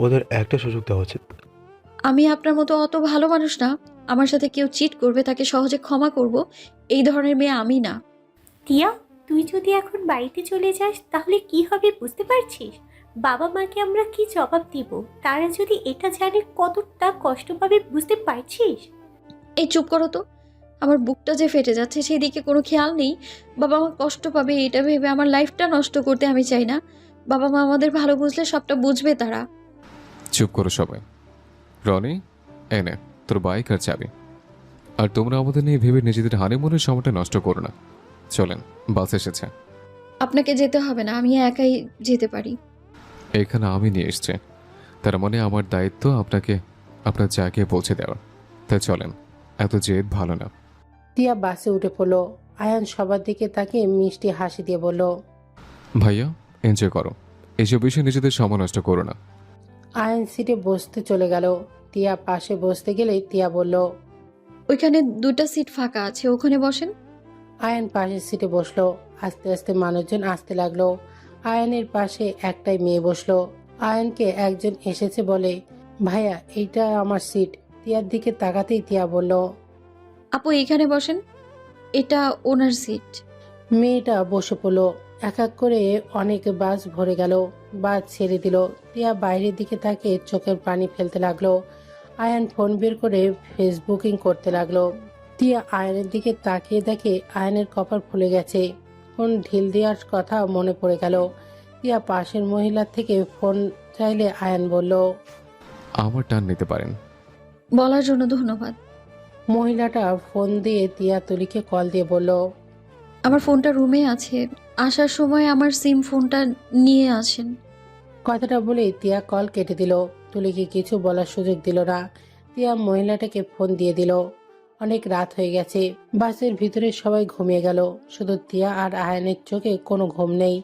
ওদের একটা সুযোগ দেওয়া উচিত। আমি আপনার মতো অত ভালো মানুষ না। আমার সাথে কেউ চিট করবে তাকে সহজে ক্ষমা করব, এই ধরনের মেয়ে আমি না। টিয়া, তুই যদি এখন বাড়িতে চলে যাস তাহলে কি হবে বুঝতে পারছিস? বাবা মাকে আমরা কি জবাব দিব? তারা যদি এটা জানে কতটা কষ্ট পাবে বুঝতে পারছিস? এই চুপ করো তো। আমার বুকটা যে ফেটে যাচ্ছে সেই দিকে কোনো খেয়াল নেই। বাবা মা কষ্ট পাবে এটা ভেবে আমার লাইফটা নষ্ট করতে আমি চাই না। বাবা মা আমাদের ভালো বুঝলে সবটা বুঝবে তারা। চুপ করো সবাই। রনি, এনে তোর বাইক আর চাবি। আর তোমরা আমাদের নিয়ে ভেবে নিজেদের হানিমুনের সময়টা নষ্ট করো না। চলেন, বাস এসেছে। আপনাকে যেতে হবে না, আমি একাই যেতে পারি। এখানে আমি নিয়ে এসছি, তার মানে আমার দায়িত্ব আপনাকে আপনার জায়গায় পৌঁছে দেওয়া। তাই চলেন, এত জেদ ভালো না। টিয়া বাসে উঠে পড়লো। আয়ান সবার দিকে তাকিয়ে মিষ্টি হাসি দিয়ে বলল, ভাইয়া, এনজয় করো, এইসব বিষয়ে নিজেদের সময় নষ্ট করো না। আয়ান সিটে বসতে চলে গেল। টিয়া পাশে বসতে গেলে টিয়া বলল, ওইখানে 2টা সিট ফাঁকা আছে, ওখানে বসেন। আয়ান পাশের সিটে বসলো। আস্তে আস্তে মানুষজন আসতে লাগলো। আয়ানের পাশে একটাই মেয়ে বসলো। আয়ানকে একজন এসেছে বলে, ভাইয়া, এইটা আমার সিট। টিয়ার দিকে তাকাতেই টিয়া বলল, আপু এইখানে বসেন, এটা ওনার সিট। মেয়েটা বসে পড়লো। এক এক করে অনেক বাস ভরে গেল। বাস ছেড়ে দিল। টিয়া বাইরের দিকে তাকিয়ে চোখের পানি ফেলতে লাগলো। আয়ান ফোন বের করে ফেসবুকিং করতে লাগলো। টিয়া আয়নের দিকে তাকিয়ে দেখে আয়নের কপাল ফুলে গেছে। ফোন ঢিল দেওয়ার কথা মনে পড়ে গেল। টিয়া পাশের মহিলার থেকে ফোন চাইলে আয়ান বলল, আমার টান নিতে পারেন। বলার জন্য ধন্যবাদ। মহিলাটা ফোন দিয়ে টিয়া তুলিকে কল দিয়ে বলল, আমার ফোনটা রুমে আছে, আসার সময় আমার সিম ফোনটা নিয়ে আসেন। কথাটা বলে টিয়া কল কেটে দিল। তুলিকে কিছু বলার সুযোগ দিল না। টিয়া মহিলাটাকে ফোন দিয়ে দিল। অনেক রাত হয়ে গেছে। বাসের ভিতরে সবাই ঘুমিয়ে গেল। শুধু টিয়া আর আয়নের চোখে কোনো ঘুম নেই।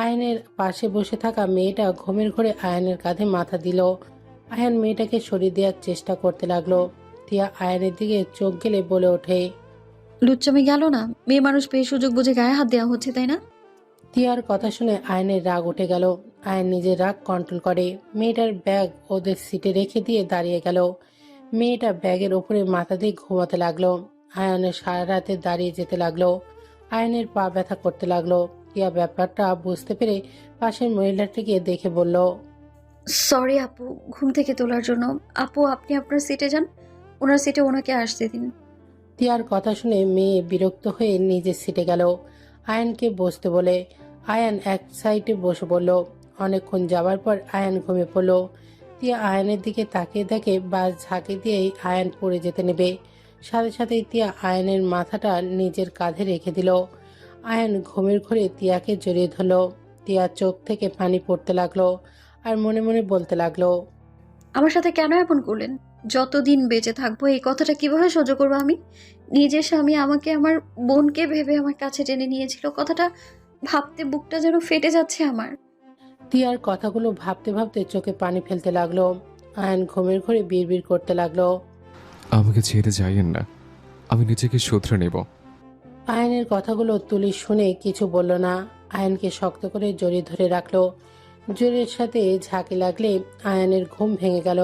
আয়নের পাশে বসে থাকা মেয়েটা ঘুমের ঘোরে আয়নের কাঁধে মাথা দিল। আয়ন মেয়েটাকে সরিয়ে দেওয়ার চেষ্টা করতে লাগলো। টিয়া আয়নের দিকে চোখ গেলে বলে ওঠে, লুচ্চামি গেল না? মেয়ে মানুষ পেয়ে সুযোগ বুঝে গায়ে হাত দেওয়া হচ্ছে, তাই না? তিয়ার কথা শুনে আয়নের রাগ উঠে গেল। আয়ন নিজের রাগ কন্ট্রোল করে মেয়েটার ব্যাগ ওদের সিটে রেখে দিয়ে দাঁড়িয়ে গেল। মেয়েটা ব্যাগের ওপরে মাথা দিয়ে ঘুমাতে লাগলো। আয়নের সারা রাতে দাঁড়িয়ে যেতে লাগলো। আয়নের পা ব্যথা করতে লাগলো। টিয়া ব্যাপারটা বুঝতে পেরে পাশের মহিলাটিকে দেখে বলল, সরি আপু, ঘুম থেকে তোলার জন্য। আপু, আপনি আপনার সিটে যান, ওনার সিটে ওনাকে আসতে দিন। টিয়ার কথা শুনে মেয়ে বিরক্ত হয়ে নিজের সিটে গেল আয়নকে বসতে বলে। আয়ান এক সাইডে বসে পড়ল। অনেকক্ষণ যাওয়ার পর আয়ান ঘুমিয়ে পড়ল। টিয়া আয়নের দিকে তাকিয়ে দেখে বাস ঝাঁকি দিয়েই আয়ান পড়ে যেতে নেবে। সাথে সাথেই টিয়া আয়নের মাথাটা নিজের কাঁধে রেখে দিল। আয়ান ঘুমের ঘোরে টিয়াকে জড়িয়ে ধরল। টিয়ার চোখ থেকে পানি পড়তে লাগলো আর মনে মনে বলতে লাগলো, আমার সাথে কেন এমন করলেন? যতদিন বেঁচে থাকবো এই কথাটা কিভাবে সহ্য করবো আমি? নিজের স্বামী আমাকে আমার বোনকে ভেবে আমার কাছে টেনে নিয়েছিল, কথাটা ভাবতে বুকটা যেন ফেটে যাচ্ছে আমার। টিয়ার কথাগুলো ভাবতে ভাবতে চোখে পানি ফেলতে লাগলো। আয়ান ঘুমের ঘোরে বিড়বিড় করতে লাগলো, আমাকে ছেড়ে যাইয়েন না, আমি নিজেকে শুধরে নেব। আয়নের কথাগুলো তুলি শুনে কিছু বলল না। আয়নকে শক্ত করে জড়িয়ে ধরে রাখলো। জোরের সাথে ঝাঁকি লাগলে আয়নের ঘুম ভেঙে গেল।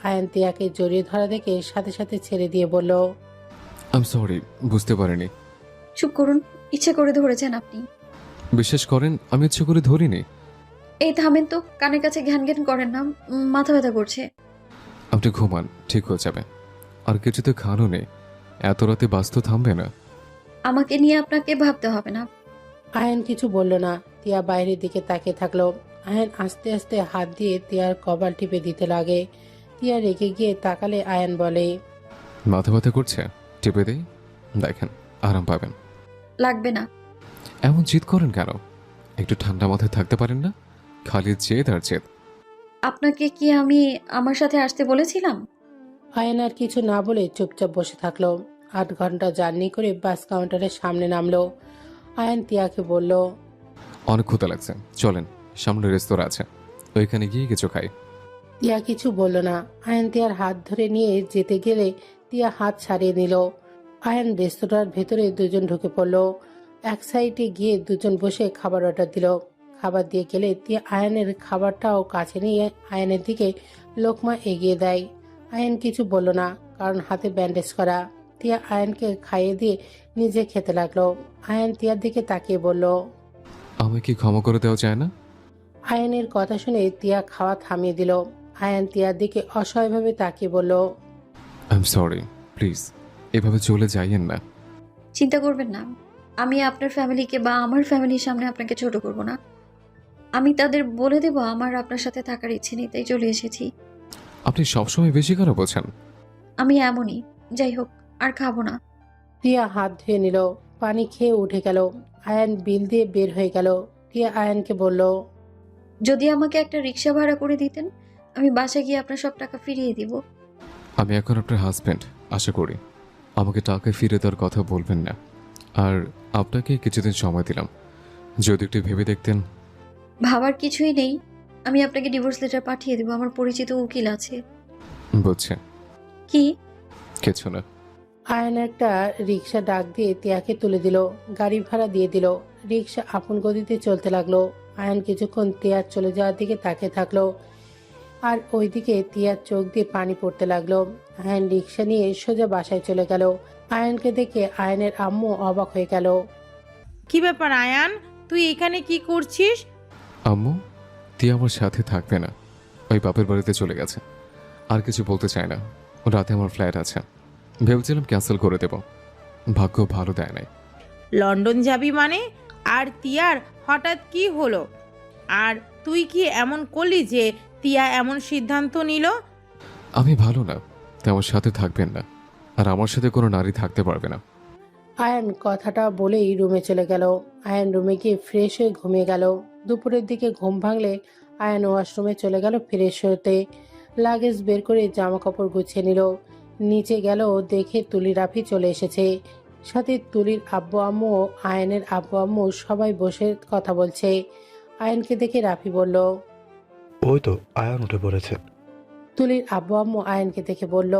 আয়ন তিয়াকে জড়িয়ে ধরা দেখে সাথে সাথে ছেড়ে দিয়ে বলল, আই এম সরি, বুঝতে পারিনি। চুপ করুন, ইচ্ছে করে ধরেছেন আপনি। বিশ্বাস করেন আমি ইচ্ছে করে ধরিনি। এই থামেন তো, কানের কাছে ঘ্যান ঘ্যান করেন না, মাথা ব্যথা করছে। আপনি ঘুমান, ঠিক হয়ে যাবে। আর কিছু তো খানও নেই, এত রাতে বাস তো থামবে না। আমাকে নিয়ে আপনাকে ভাবতে হবে না। আয়ন কিছু বলল না। তিয়া বাইরের দিকে তাকিয়ে থাকলো। আয়ন আস্তে আস্তে হাত দিয়ে তিয়ার কপাল টিপে দিতে লাগে। তিয়া রেগে গিয়ে তাকালে আয়ন বলে, মাথা ব্যথা করছে, টিপে দেই, দেখেন আরাম পাবেন। লাগবে না। এমন জিদ করেন কেন? একটু ঠান্ডা মাথায় থাকতে পারেন না? খালি জেদ আর জেদ। আপনাকে কি আমি আমার সাথে আসতে বলেছিলাম? আয়ন আর কিছু না বলে চুপচাপ বসে থাকলো। 8 ঘন্টা জার্নি করে বাস কাউন্টারের সামনে নামলো। আয়ন তিয়াকে বলল, অনেক ক্ষুধা লাগছে, চলেন, সামনে রেস্তোরাঁ আছে, ওইখানে গিয়ে কিছু খাই। টিয়া কিছু বলল না। আয়ন টিয়ার হাত ধরে নিয়ে যেতে গেলে টিয়া হাত ছাড়িয়ে নিল। আয়ন রেস্তোরাঁর ভেতরে দুজন ঢুকে পড়ল। এক সাইডে গিয়ে দুজন বসে খাবার অর্ডার দিল। খাবার দিয়ে গেলে টিয়া আয়নের খাবারটাও কাছে নিয়ে আয়নের দিকে লোকমা এগিয়ে দেয়। আয়ন কিছু বলল না, কারণ হাতে ব্যান্ডেজ করা। টিয়া আয়নকে খাইয়ে দিয়ে নিজে খেতে লাগলো। আয়ন টিয়ার দিকে তাকিয়ে বলল, আমায় কি ক্ষমা করে দেওয়া যায় না? আয়নের কথা শুনে টিয়া খাওয়া থামিয়ে দিল। আয়ন টিয়ার দিকে অসহায়ভাবে তাকিয়ে বলল, আই এম সরি, প্লিজ এভাবে চলে যাইয়েন না। চিন্তা করবেন না, আমি আপনার ফ্যামিলিকে বা আমার ফ্যামিলির সামনে আপনাকে ছোট করব না। আমি তাদের বলে দেব আমার আপনার সাথে থাকার ইচ্ছে নেই, তাই চলে এসেছি। আপনি সবসময় বেশি করে বোঝেন। আমি এমনই। যাই হোক, আর খাবো না। টিয়া হাত ধুয়ে নিল, পানি খেয়ে উঠে গেল। আয়ান বিল দিয়ে বের হয়ে গেল। টিয়া আয়ানকে বলল, যদি আমাকে একটা রিক্সা ভাড়া করে দিতেন, আমি বাসায় গিয়ে আপনার সব টাকা ফিরিয়ে দিব। আমি এখন আপনার হাজব্যান্ড, আশা করি আমাকে টাকা ফিরে দেওয়ার কথা বলবেন না। আর আপনাকে কিছুদিন সময় দিলাম, যদি একটু ভেবে দেখতেন। ভাবার কিছুই নেই, আমি আপনাকে ডিভোর্স লেটার পাঠিয়ে দেবো, আমার পরিচিত উকিল আছে। বুঝছেন? কি? কিছু না। আয়ান একটা রিক্সা ডাক দিয়ে টিয়াকে তুলে দিল। গাড়ি ভাড়া দিয়ে দিল। রিক্সা আপন গতিতে চলতে লাগলো। আয়ান কিছুক্ষণ টিয়ার চলে যাওয়ার দিকে তাকিয়ে থাকলো। আর ওইদিকে টিয়ার চোখ দিয়ে পানি পড়তে লাগলো। আয়ান রিক্সা নিয়ে সোজা বাসায় চলে গেল। আয়ানকে দেখে আয়ানের আম্মু অবাক হয়ে গেল। কি ব্যাপার আয়ান, তুই এখানে কি করছিস? আম্মু, তিয়া আমার সাথে থাকবে না, ওই বাপের বাড়িতে চলে গেছে। আর কিছু বলতে চায় না, রাতে আমার ফ্ল্যাট আছে, ভেবেছিলাম ক্যান্সেল করে দেব, ভাগ্য ভালো দেয় নাই। লন্ডন যাবি মানে? আর তিয়ার হঠাৎ কি হলো? আর তুই কি এমন করলি যে তিয়া এমন সিদ্ধান্ত নিল? আমি ভালো না, তাই আমার সাথে থাকবেন না, আর আমার সাথে কোনো নারী থাকতে পারবে না। আয়ান কথাটা বলেই রুমে চলে গেল। আয়ান রুমে গিয়ে ফ্রেশ হয়ে ঘুমিয়ে গেল। দুপুরের দিকে ঘুম ভাঙলে আয়ান ওয়াশরুমে চলে গেল ফ্রেশ হতে। লাগেজ বের করে জামা কাপড় গুছিয়ে নিল। নিচে গেল, দেখে তুলি রাফি চলে এসেছে। সাথে তুলির আব্বু আম্মু ও আয়ানের আব্বু আম্মু সবাই বসে কথা বলছে। আয়ানকে দেখে রাফি বলল, ওই তো আয়ান উঠে পড়েছে। তুলির আব্বু আম্মু আয়ানকে দেখে বলল,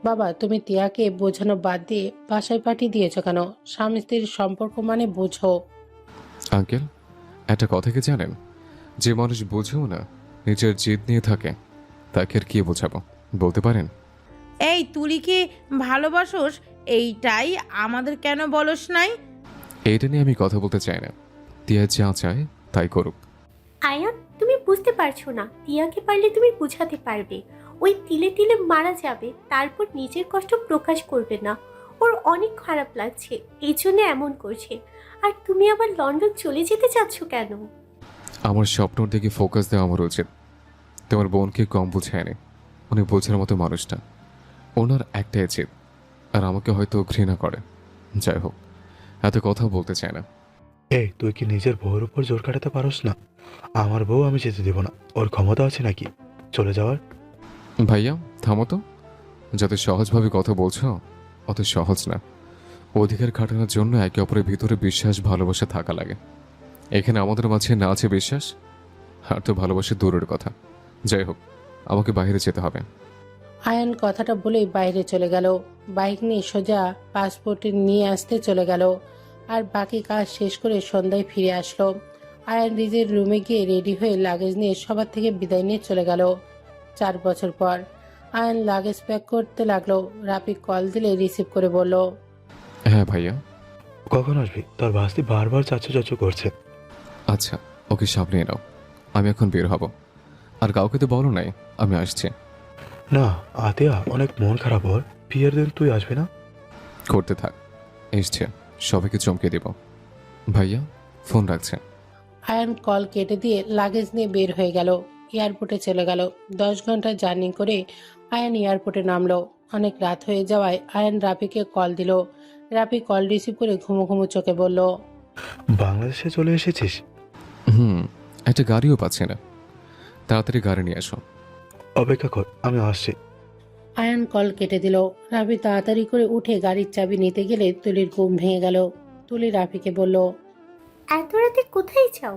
বাবা তুমি টিয়াকে বোঝানো বাদ দিয়ে বাসায় পাঠিয়ে দিয়েছো কেন? স্বামী স্ত্রীর সম্পর্ক মানে বুঝো। আঙ্কেল, একটা কথা কি জানেন, যে মানুষ বোঝেও না, নিজের জিদ নিয়ে থাকে, তাকে আর কি বোঝাবো বলতে পারেন? এই তুলিকে ভালোবাসোস, এইটাই আমাদের কেন বলস নাই? এইটা নিয়ে আমি কথা বলতে চাই না। তিয়া যা চায় তাই করুক। আয়ান, তুমি বুঝতে পারছো না, টিয়াকে পারলে তুমি বুঝাতে পারবে। ওই তিলে তিলে মারা যাবে, তারপর নিজের কষ্ট প্রকাশ করবে না। ওর অনেক খারাপ লাগছে, এই জন্য এমন করছে। আর তুমি আবার লন্ডন চলে যেতে চাচ্ছ কেন? আমার স্বপ্নর দিকে ফোকাস দেওয়া আমার উচিত। তোমার বোনকে কম বুঝায়নি, উনি বোঝার মতো মানুষটা। ওনার একটাই জিদ, আর আমাকে হয়তো ঘৃণা করে। যাই হোক, এত কথা বলতে চায় না। এই, তুই কি নিজের বউয়ের উপর জোর কাটাতে পারোস না? আমার বউ আমি যেতে দেব না। ওর ক্ষমতা আছে নাকি চলে যাওয়ার? ভাইয়া থামো তো, যত সহজভাবে কথা বলছো অত সহজ না। অধিকার খাটানোর জন্য একে অপরের ভিতরে বিশ্বাস ভালোবাসা থাকা লাগে। এখানে আমাদের মাঝে না আছে বিশ্বাস, আর তো ভালোবাসা দূরের কথা। যাই হোক, আমাকে বাইরে যেতে হবে। আয়ান কথাটা বলেই বাইরে চলে গেল। বাইক নিয়ে সোজা পাসপোর্ট নিয়ে আসতে চলে গেল, আর বাকি কাজ শেষ করে সন্ধ্যায় ফিরে আসলো। আয়ান নিজের রুমে গিয়ে রেডি হয়ে লাগেজ নিয়ে সবার থেকে বিদায় নিয়ে চলে গেল। 4 বছর পর আয়ান লাগেজ প্যাক করতে লাগলো। রাফি কল দিলে রিসিভ করে বলল, হ্যাঁ ভাইয়া। কখন আসবি? তোর ভাস্তি বারবার চাচু চাচু করছে। আচ্ছা, ওকে সামনে নাও, আমি এখন বের হব। আর কাউকে তো বলো নাই আমি আসছি। না আতিয়া, অনেক মন খারাপ ওর। বিয়ের দিন তুই আসবি না? করতে থাক, এসছে, সবাইকে চমকে দেব। ভাইয়া ফোন রাখছে। আয়ান কল কেটে দিয়ে লাগেজ নিয়ে বের হয়ে গেল। এয়ারপোর্টে চলে গেল। 10 ঘন্টা জার্নি করে আয়ান এয়ারপোর্টে নামলো। অনেক রাত হয়ে যাওয়ায় আয়ান রাফিকে কল দিল। রাফি কল রিসিভ করে ঘুমো ঘুমো চোখে বলল, বাংলাদেশে চলে এসেছিস? একটা গাড়িও পাচ্ছে না, তাড়াতাড়ি গাড়ি নিয়ে আসো। অপেক্ষা কর, আমি আসছি। আয়ান কল কেটে দিল। রাফি তাড়াতাড়ি করে উঠে গাড়ির চাবি নিতে গেলে তুলির ঘুম ভেঙে গেল। তুলি রাফিকে বলল, এত রাতে কোথায় যাও?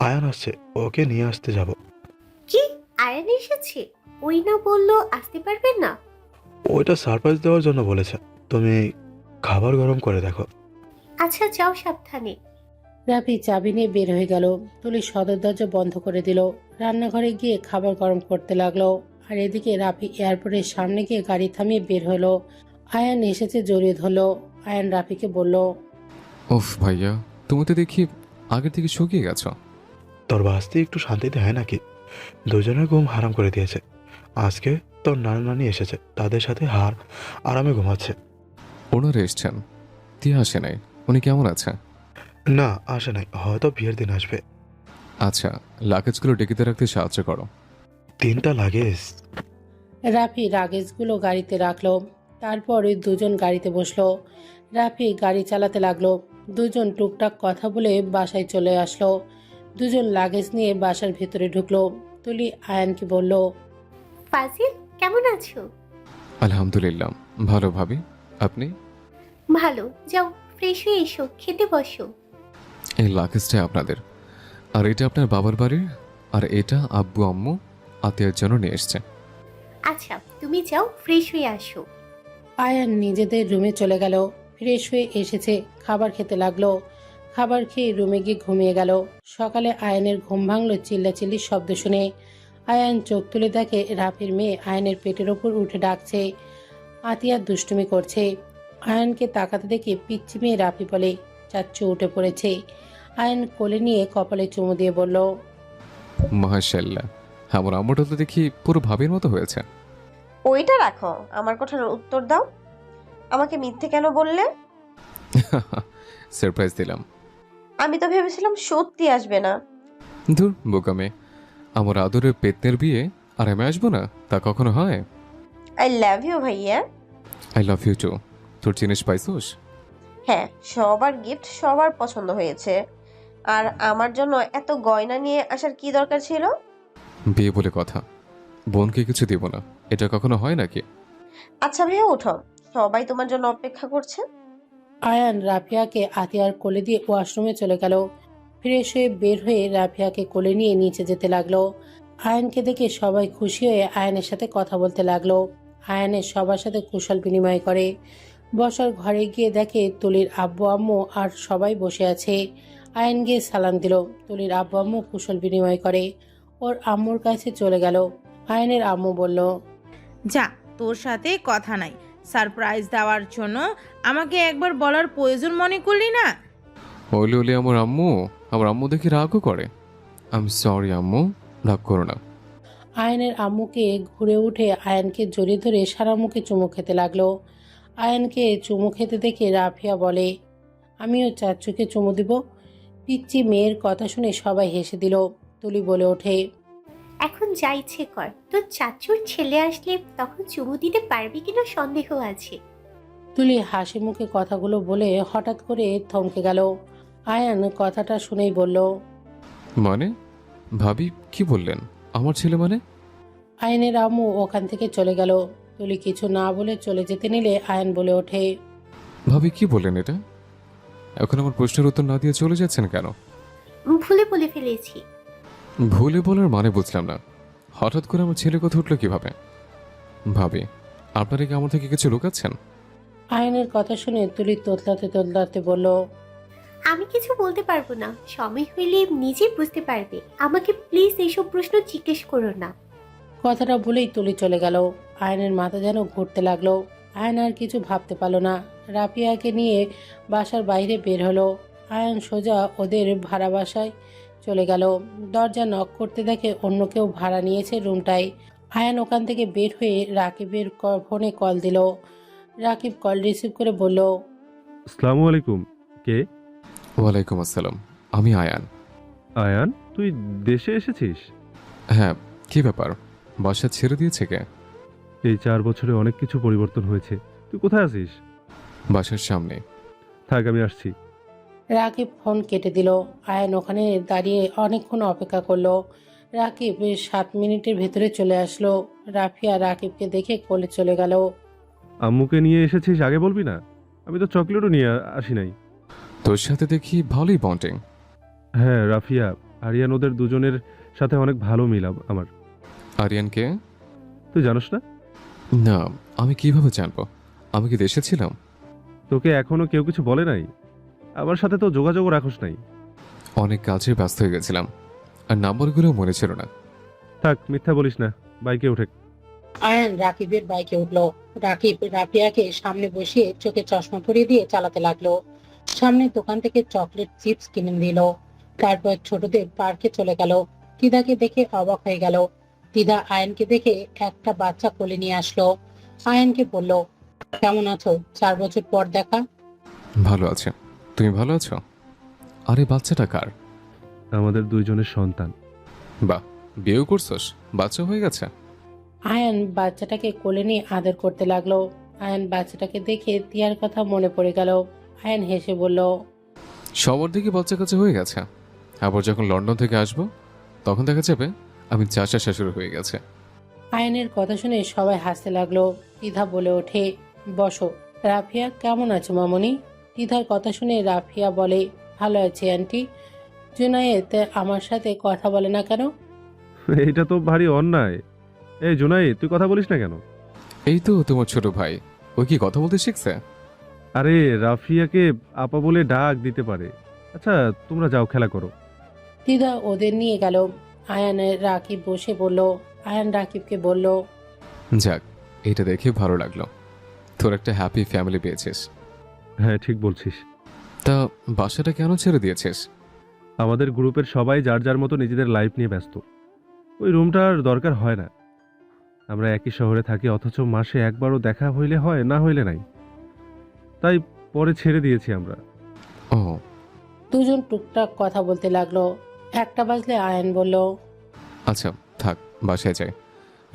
আয়ান আসছে, ওকে নিয়ে আসতে যাব। কি, আয়ান এসেছে? ওই না বললো আসতে পারবেন না? ওইটা সারপ্রাইজ দেওয়ার জন্য বলেছে। তুমি খাবার গরম করে দেখো। আচ্ছা যাও সাবধানে। রাফি চাবি নিয়ে বের হয়ে গেল। তুলি সদর দরজা বন্ধ করে দিল। রান্নাঘরে গিয়ে খাবার গরম করতে লাগলো। আর এদিকে রাফি এয়ারপোর্টের সামনে গিয়ে গাড়ি থামিয়ে বের হলো। আয়ান এসেছে, জড়িয়ে ধরলো। আয়ান রাফিকে বলল, উফ ভাইয়া, তুমি তো দেখি আগের থেকে শুকিয়ে গেছো। তোর ভাস্তি একটু শান্তিতে হয় নাকি? দুজনের ঘুম হারাম করে দিয়েছে। আজকে তোর নানা নানি এসেছে, তাদের সাথে আরামে ঘুমাচ্ছে। ওনারা এসছেন, তিয়া আসে নাই। উনি কেমন আছে? না আসে নাই, হয়তো বিয়ের দিন আসবে। আচ্ছা, লাগেজগুলো ডেকিতে রাখতে সাহায্য করো। 3টা লাগেজ? রাফি লাগেজগুলো গাড়িতে রাখলো। তারপর ওই দুজন গাড়িতে বসলো। রাফি গাড়ি চালাতে লাগলো। দুজন টুকটাক কথা বলে বাসায় চলে আসলো। দুজন লাগেজ নিয়ে বাসার ভেতরে ঢুকলো। তুলি আয়ানকে বলল, ফাজিল, কেমন আছো? আলহামদুলিল্লাহ ভালো ভাবি, আপনি? ভালো। যাও ফ্রেশ হয়ে এসো, খেতে বসো। এই লাগেজটা আপনাদের, আর এটা আপনার বাবার বাড়ির, আর এটা আব্বু আম্মু আত্মীয়ের জন্য নিয়ে এসছে। আচ্ছা তুমি যাও ফ্রেশ হয়ে আসো। আয়ান নিজেদের রুমে চলে গেল। ফ্রেশ হয়ে এসেছে, খাবার খেতে লাগলো। খাবার খেয়ে রুমে গিয়ে ঘুমিয়ে গেল। সকালে আয়ানের ঘুম ভাঙলো চিল্লাচিল্লির শব্দ শুনে। আয়ান চোখ তুলে দেখে রাফির মেয়ে আয়ানের পেটের ওপর উঠে ডাকছে। আতিয়া দুষ্টুমি করছে। আয়ানকে তাকাতে দেখে পিচ্চি মেয়ে রাফি বলে, চাচ্চু উঠে পড়েছে। আয়ান কোলে নিয়ে কপালে চুমু দিয়ে বলল, মাশাআল্লাহ, আমার আম্মুটা তো দেখি পুরো ভাবির মতো হয়েছে। ওইটা রাখো, আমার কথার উত্তর দাও। আমাকে মিথ্যে কেন বললে? সারপ্রাইজ দিলাম। আমি তো ভেবেছিলাম সত্যি আসবে না। ধুর বোকামে, আমার আদরের পেতনের বিয়ে আর আমি আসবো না, তা কখনো হয়? আই লাভ ইউ ভাইয়া। I love you too. তোর জিনিস পাইছোস? হ্যাঁ, সবার গিফট সবার পছন্দ হয়েছে। আর আমার জন্য এত গয়না নিয়ে আসার কি দরকার ছিল? বিয়ে বলে কথা, বোনকে কিছু দিব না, এটা কখনো হয় নাকি? আচ্ছা ভাইয়া ওঠো, সবাই তোমার জন্য অপেক্ষা করছে। আয়ান রাফিয়াকে আতিয়ার কোলে দিয়ে ওয়াশরুমে চলে গেল। ফ্রেশ হয়ে বের হয়ে রাফিয়াকে কোলে নিয়ে নিচে যেতে লাগলো। আয়ানকে দেখে সবাই খুশি হয়ে আয়ানের সাথে কথা বলতে লাগলো। আয়ানের সবার সাথে কুশল বিনিময় করে। বসার ঘরে গিয়ে দেখে তুলির আব্বু আম্মু আর সবাই বসে আছে। আয়ান গিয়ে সালাম দিল। তুলির আব্বু আম্মু কুশল বিনিময় করে ওর আম্মুর কাছে চলে গেল। আয়ানের আম্মু বলল, যা, তোর সাথে কথা নাই। সারপ্রাইজ দেওয়ার জন্য আমাকে একবার বলার প্রয়োজন মনে করলি না? ওলি ওলি আমার আম্মু দেখি রাগও করে। আই এম সরি আম্মু, রাগ করো না। আয়ানের আম্মুকে ঘুরে উঠে আয়ানকে জড়িয়ে ধরে সারা মুখে চুমু খেতে লাগলো। আয়ানকে চুমু খেতে দেখে রাফিয়া বলে, আমিও চাচ্চুকে চুমু দিব। পিচ্চি মেয়ের কথা শুনে সবাই হেসে দিল। তুলি বলে ওঠে, এখন যা ইচ্ছে কর, তোর চাচুর ছেলে আসলে তখন চুমু দিতে পারবি কিনা সন্দেহ আছে। তুলি হাসি মুখে কথাগুলো বলে হঠাৎ করে থমকে গেল। আয়ান কথাটা শুনেই বলল, মানে ভাবি কি বললেন? আমার ছেলে মানে? আয়নের আম্মু ওখান থেকে চলে গেল। তুলি কিছু না বলে চলে যেতে নিলে আয়ন বলে ওঠে, ভাবি কি বললেন এটা? এখন আমার প্রশ্নের উত্তর না দিয়ে চলে যাচ্ছেন কেন? ভুলে বলে ফেলেছি। ভুলে বলার মানে বুঝলাম না। হঠাৎ করে আমার ছেলে কথা উঠলো কিভাবে? ভাবি আপনারা কি আমার থেকে কিছু লুকাচ্ছেন? আয়নের কথা শুনে তুলি তোতলাতে তোতলাতে বলল, আমি কিছু বলতে পারবো না, সময় হইলে নিজেই বুঝতে পারবে। আমাকে প্লিজ এইসব প্রশ্ন জিজ্ঞেস করো না। কথাটা বলেই তুলি চলে গেল। আয়নের মাথা যেন ঘুরতে লাগলো। আয়ন আর কিছু ভাবতে পারল না। রাফিয়াকে নিয়ে বাসার বাইরে বের হলো। আয়ন সোজা ওদের ভাড়া বাসায় চলে গেল। দরজা নক করতে দেখে অন্য কেউ ভাড়া নিয়েছে রুমটায়। আয়ন ওখান থেকে বের হয়ে রাকিবের ফোনে কল দিল। রাকিব কল রিসিভ করে বলল, আসসালামু আলাইকুম। কে? ওয়ালাইকুম আসসালাম, আমি আয়ান। আয়ান, তুই দেশে এসেছিস? হ্যাঁ, কি ব্যাপার? বাসা ছেড়ে দিয়েছে কে? এই 4 বছরে অনেক কিছু পরিবর্তন হয়েছে। তুই কোথায় আছিস? বাসার সামনে। থাক, আমি আসছি। রাকিব ফোন কেটে দিল। আয়ন ওখানে দাঁড়িয়ে অনেকক্ষণ অপেক্ষা করলো। রাকিব 7 মিনিটের ভেতরে চলে আসলো। রাফিয়া রাকিবকে দেখে কোলে চলে গেল। আম্মুকে নিয়ে এসেছিস, আগে বলবি না? আমি তো চকলেটও নিয়ে আসি নাই। তোর সাথে দেখি ভালোই বন্ডিং। হ্যাঁ, রাফিয়া, আরিয়ান, ওদের দুজনের সাথে অনেক ভালো মিল আমার। আরিয়ানকে? তুই জানোস না? না, আমি কিভাবে জানবো? আমি কি দেশে ছিলাম? তোকে এখনো কেউ কিছু বলে নাই? আমার সাথে তো যোগাযোগও রাখোস নাই। অনেক কাজে ব্যস্ত হয়ে গেছিলাম, আর নাম্বারগুলো মনে ছিল না। থাক, মিথ্যা বলিস না। বাইকে উঠে। আয়ন রাকিবের বাইকে উঠলো। রাকিব রাফিয়াকে সামনে বসিয়ে চোখে চশমা পরিয়ে দিয়ে চালাতে লাগলো। সামনে দোকান থেকে চকলেট চিপস কিনে দিল। তারপর ছোটদের পার্কে চলে গেল। তিদাকে দেখে অবাক হয়ে গেল। তিদা আয়নকে দেখে একটা বাচ্চা কোলে নিয়ে আসলো। আয়নকে বলল, কেমন আছো? 4 বছর পর দেখা। ভালো আছে, তুমি ভালো আছো? আরে বাচ্চাটা কার? আমাদের দুইজনের সন্তান। বাহ, বিয়েও করছস? বাচ্চা হয়ে গেছে? আয়ন বাচ্চাটাকে কোলে নিয়ে আদর করতে লাগলো। আয়ন বাচ্চাটাকে দেখে তিয়ার কথা মনে পড়ে গেল। আয়ন হেসে বলল, সবার দিকে বাচ্চা কাছে হয়ে গেছে। আবার যখন লন্ডন থেকে আসবো তখন দেখা যাবে আমি চাচা শাশুড়ি হয়ে গেছে। আয়নের কথা শুনে সবাই হাসতে লাগলো। তিধা বলে ওঠে, বসো। রাফিয়া, কেমন আছো মামনি? তিধার কথা শুনে রাফিয়া বলে, ভালো আছি আন্টি। জুনায়েদ আমার সাথে কথা বলে না কেন? এটা তো ভারী অন্যায়। এই জুনাই, তুই কথা বলিস না কেন? এই তো তোমার ছোট ভাই, ও কি কথা বলতে শিখছে? আরে, রাফিয়াকে আপা বলে ডাক দিতে পারে। আচ্ছা, তোমরা যাও, খেলা করো। তিধা ওদের নিয়ে গেল। আয়ানের রাকিব বসে বলল। আয়ান রাকিবকে বলল, যাক, এটা দেখে ভালো লাগলো। তোর একটা হ্যাপি ফ্যামিলি পেয়েছিস। হ্যাঁ, ঠিক বলছিস। তা বাসাটা কেন ছেড়ে দিয়েছিস? আমাদের গ্রুপের সবাই যার যার মতো নিজেদের লাইফ নিয়ে ব্যস্ত। ওই রুমটার দরকার হয় না। আমরা একই শহরে থাকি, অথচ মাসে একবারও দেখা হইলে হয়, না হইলে নাই। তাই পরে ছেড়ে দিয়েছি আমরা। ও, দুজন টুকটাক কথা বলতে লাগলো। 1টা বাজলে আয়ান বলল, আচ্ছা থাক, বাসায় যাই।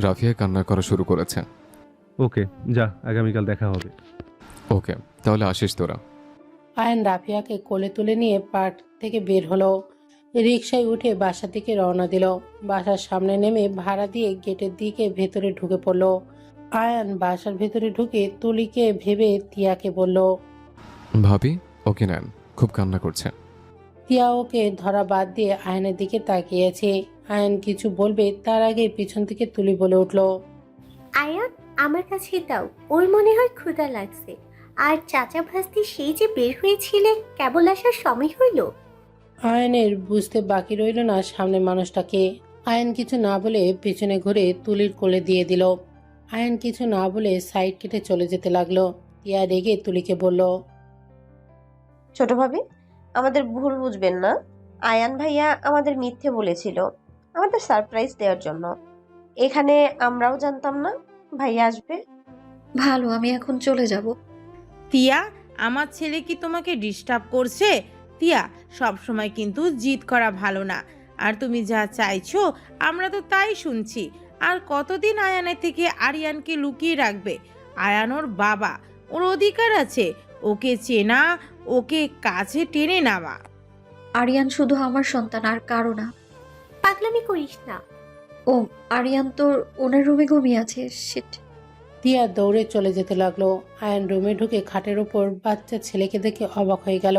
রাফিয়া কান্না করা শুরু করেছে। ওকে, যা, আগামীকাল দেখা হবে। ওকে, তাহলে আসিস তোরা। আয়ান রাফিয়াকে কোলে তুলে নিয়ে পার্ক থেকে বের হলো। রিকশায় উঠে বাসা থেকে রওনা দিল। বাসার সামনে নেমে ভাড়া দিয়ে গেটের দিকে ভেতরে ঢুকে পড়লো। আয়ান বাসার ভেতরে ঢুকে তুলিকে ভেবে তিয়াকে বলল, ভাবি ওকে নেন, খুব কান্না করছে। তিয়া ওকে ধরা বাদ দিয়ে আয়নের দিকে তাকিয়েছে। আয়ন কিছু বলবে তার আগে পিছন থেকে তুলি বলে উঠল, আয়ান, আমার কাছে দাও, ওর মনে হয় ক্ষুধা লাগছে। আর চাচা ভাস্তি সেই যে বের হয়েছিলে, কেবল আসার সময় হইল। আয়নের বুঝতে বাকি রইল না সামনে মানুষটাকে। আয়ন কিছু না বলে পেছনে ঘুরে তুলির কোলে দিয়ে দিল। আয়ন কিছু না বলে সাইড কেটে চলে যেতে লাগলো। টিয়া রেগে তুলিকে বলল, ছোট ভাবি, আমাদের ভুল বুঝবেন না। আয়ান ভাইয়া আমাদের মিথ্যে বলেছিল আমাদের সারপ্রাইজ দেওয়ার জন্য। এখানে আমরাও জানতাম না ভাইয়া আসবে। ভালো, আমি এখন চলে যাব। তিয়া, আমার ছেলে কি তোমাকে ডিস্টার্ব করছে? তিয়া, সব সময় কিন্তু জিদ করা ভালো না। আর তুমি যা চাইছো আমরা তো তাই শুনছি। আর কতদিন আয়ানের থেকে আরিয়ানকে লুকিয়ে রাখবে? আয়ান ওর বাবা, ওর অধিকার আছে ওকে চেনা, ওকে কাছে টেনে নেওয়া। আরিয়ান শুধু আমার সন্তান, আর কারো না। পাগলামি করিস না। ও, আরিয়ান তো ওনার রুমে ঘুমিয়ে আছে। শিট। টিয়া দৌড়ে চলে যেতে লাগলো। আয়ান রুমে ঢুকে খাটের ওপর বাচ্চা ছেলেকে দেখে অবাক হয়ে গেল।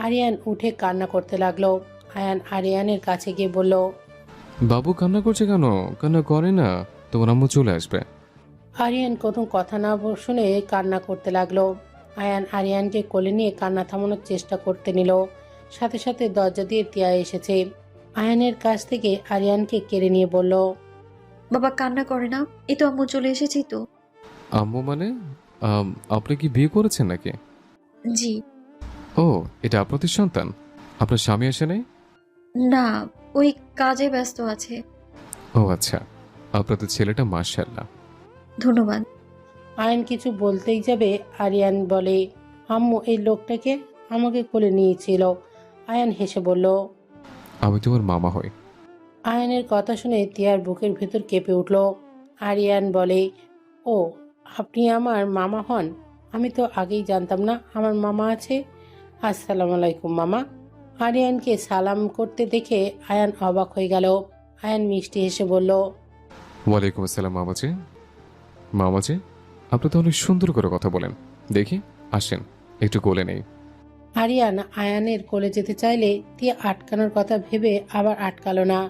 আরিয়ান উঠে কান্না করতে লাগলো। আয়ান আরিয়ানের কাছে গিয়ে বলল, বাবু কান্না করছে কেন? কান্না করে না, তোমার আম্মু চলে আসবে। আরিয়ান কোনো কথা না শুনে কান্না করতে লাগলো। আয়ান আরিয়ানকে কোলে নিয়ে কান্না থামানোর চেষ্টা করতে নিল। সাথে সাথে দরজা দিয়ে টিয়া এসেছে। আয়ানের কাছ থেকে আরিয়ানকে কেড়ে নিয়ে বলল, বাবা কান্না করে না, এই তো আম্মু চলে এসেছি তো। আম্মু মানে আপনি কি বিয়ে করেছেন নাকি? জি। ও, এটা আপনাদের সন্তান? আপনার স্বামী আসে নাই? না, ওই কাজে ব্যস্ত আছে। ও আচ্ছা, আপনাদের ছেলেটা মাশাআল্লাহ। ধন্যবাদ। আয়ান কিছু বলতেই যাবে আরিয়ান বলে, আম্মু এই লোকটাকে আমাকে কোলে নিয়েছিল। আয়ান হেসে বলল, আমি তোমার মামা হই। আয়ানের কথা শুনে টিয়ার বুকের ভেতর কেঁপে উঠল। আরিয়ান বলে, ও আপনি আমার মামা হন? আমি তো আগেই জানতাম না আমার মামা আছে। আসসালামু আলাইকুম মামা। আরিয়ানকে সালাম করতে দেখে আয়ান অবাক হয়ে গেল। আয়ান মিষ্টি হেসে বলল, ওয়ালাইকুম আসসালাম মামাজি। মামাজি, আপনি তো অনেক সুন্দর করে কথা বলেন। দেখি, আসেন একটু কোলে নেই। আরিয়ান আয়ানের কোলে যেতে চাইলে টিয়া আটকানোর কথা ভেবে আবার আটকালো না।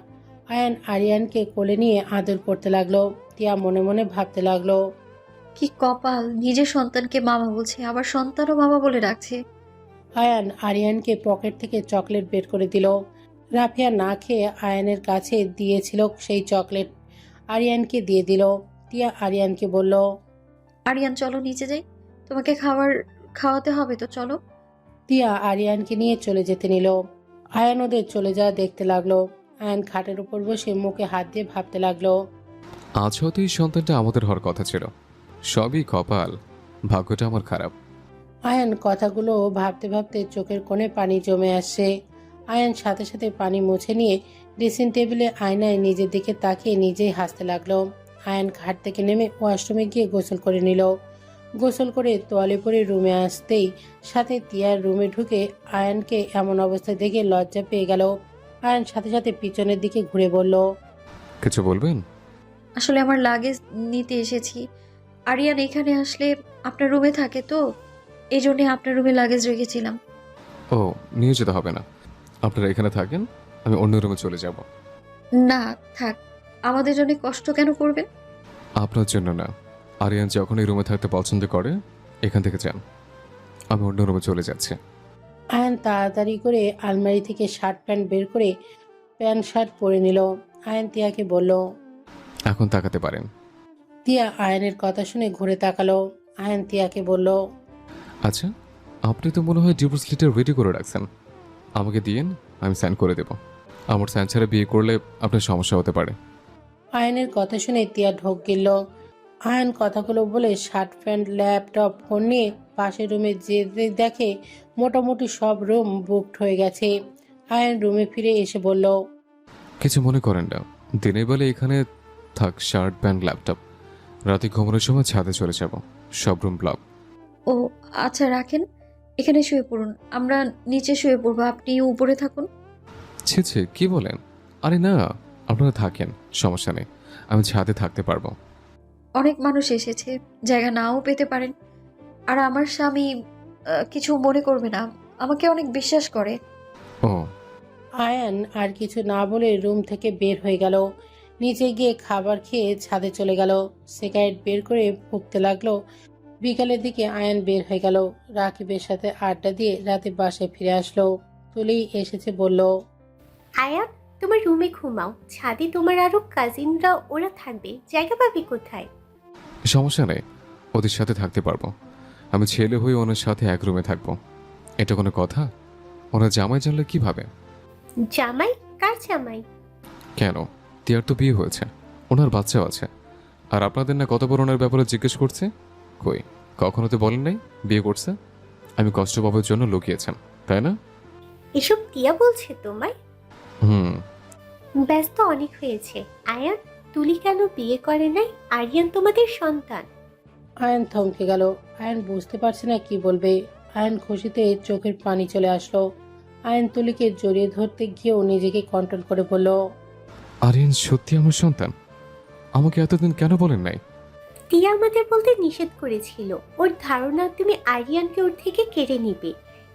আয়ান আরিয়ানকে কোলে নিয়ে আদর করতে লাগলো। টিয়া মনে মনে ভাবতে লাগলো, কি কপাল, নিজের সন্তানকে মামা বলছে, আবার সন্তানও মামা বলে ডাকছে। আয়ান আরিয়ানকে পকেট থেকে চকলেট বের করে দিল। রাফিয়া না খেয়ে আয়ানের কাছে দিয়েছিল সেই চকলেট। আরিয়ানকে দিয়ে দিল। টিয়া আরিয়ানকে বলল, আরিয়ান চলো নিচে যাই, তোমাকে খাওয়াতে হবে তো, চলো। টিয়া আরিয়ানকে নিয়ে চলে যেতে নিল। আয়ান ওদের চলে যাওয়া দেখতে লাগলো। আয়ান খাটের উপর বসে মুখে হাত দিয়ে ভাবতে লাগলো, আজ হয়তো এই সন্তানটা আমাদের হওয়ার কথা ছিল। সবই কপাল, ভাগ্যটা আমার খারাপ। আয়ান কথাগুলো ভাবতে ভাবতে চোখের কোণে পানি জমে আসছে। আয়ান সাথে সাথে পানি মুছে নিয়ে ড্রেসিং টেবিলে আয়নায় নিজের দিকে তাকিয়ে নিজেই হাসতে লাগলো। আয়ান খাট থেকে নেমে ওয়াশরুমে গিয়ে গোসল করে নিল। গোসল করে তোয়ালে পরে রুমে আসতেই সাথে টিয়ার রুমে ঢুকে আয়ানকে এমন অবস্থায় দেখে লজ্জা পেয়ে গেল। আয়ান সাথে সাথে পিছনের দিকে ঘুরে বলল, কিছু বলবেন? আসলে আমার লাগেজ নিতে এসেছি। আরিয়ান এখানে আসলে আপনার রুমে থাকে তো, এই জন্যে আপনার রুমে লাগেজ রেখেছিলাম। ও, নিয়ে যেতে হবে না, আপনারা এখানে থাকেন, আমি অন্য রুমে চলে যাব। না থাক, আমাদের জন্য কষ্ট কেন করবেন? আপনার জন্য না, আরিয়ান যখন এই রুমে থাকতে পছন্দ করে এখান থেকে যান, আমি অন্য রুমে চলে যাচ্ছি। আয়ান তাড়াতাড়ি করে আলমারি থেকে শার্ট প্যান্ট বের করে প্যান্ট শার্ট পরে নিল। আয়ান টিয়াকে বলল, এখন তাকাতে পারেন। টিয়া আয়ানের কথা শুনে ঘুরে তাকালো। আয়ান টিয়াকে বলল, আচ্ছা, আপনি তো মনে হয় ডিভোর্স লেটার রেডি করে রাখছেন, আমাকে দিয়েন, আমি সাইন করে দেব। আমার সাইন ছাড়া বিয়ে করলে আপনার সমস্যা হতে পারে। আয়ানের কথা শুনে টিয়া ঢোক গিলল। আয়ান কথাগুলো বলে শার্ট প্যান্ট ল্যাপটপ ফোন নিয়ে পাশের রুমে যেতে দেখে মোটামুটি সব রুম বুকড হয়ে গেছে। আয়ান রুমে ফিরে এসে বলল, কিছু মনে করেন না, দিনের বেলা এখানে থাক শার্ট প্যান্ট ল্যাপটপ, রাতে ঘুমানোর সময় ছাদে চলে যাব, সব রুম ব্লক। ও আচ্ছা রাখেন, এখানে শুয়ে পড়ুন, আমরা নিচে শুয়ে পড়বো, আপনি উপরে থাকুন। ছি ছি, কি বলেন? আরে না, আপনারা থাকেন, সমস্যা নেই, আমি ছাদে থাকতে পারবো। অনেক মানুষ এসেছে, জায়গা নাও পেতে পারেন। আর আমার স্বামী কিছু মনে করবে না, আমাকে অনেক বিশ্বাস করে। ও, আয়ান আর কিছু না বলে রুম থেকে বের হয়ে গেল। নিচে গিয়ে খাবার খেয়ে ছাদে চলে গেল। সিগারেট বের করে ফুঁকতে লাগলো। বিকালের দিকে আয়ান বের হয়ে গেল। রাকিবের সাথে আড্ডা দিয়ে রাতে বাসায় ফিরে আসলো। তুলি এসেছে বলল, আয়ান, তোমার রুমে ঘুমাও, ছাদে তোমার আরো কাজিনরা ওরা থাকবে, জায়গা পাবে কোথায়? সমস্যা নেই, ওদের সাথে থাকতে পারবো। আমি ছেলে হয়ে ওনার সাথে এক রুমে থাকবো। এটা কোনো কথা? ওরা জামাই জানলে কি ভাবে? জামাই? কার জামাই? কেন, তিয়ার তো বিয়ে হয়েছে, ওনার বাচ্চাও আছে। আর আপনাদের না কত বড় ওনার ব্যাপারে জিজ্ঞেস করছে? কই, কখনো তো বলেন নাই বিয়ে করছে। আমি কষ্ট পাবার জন্য লুকিয়েছেন, তাই না? এসব টিয়া বলছে তোমায়? হুম। ব্যস্ত অনেক হয়েছে। আয়ান, তুলি কেন বিয়ে করে নাই? আরিয়ান তোমাদের সন্তান। আয়ন থমকে গেল। আয়ন বুঝতে পারছে না কি বলবে। আয়ন খুশিতে চোখের পানি চলে আসলো। আয়ন তুলিকে জড়িয়ে ধরতে গিয়েও নিজেকে কন্ট্রোল করে বলল, আরিয়ান সত্যি আমার সন্তান? আমাকে এতদিন কেন বলেন নাই? টিয়া আমাদের বলতে নিষেধ করেছিল। ওর ধারণা তুমি আরিয়ানকে ওর থেকে কেড়ে নিবে,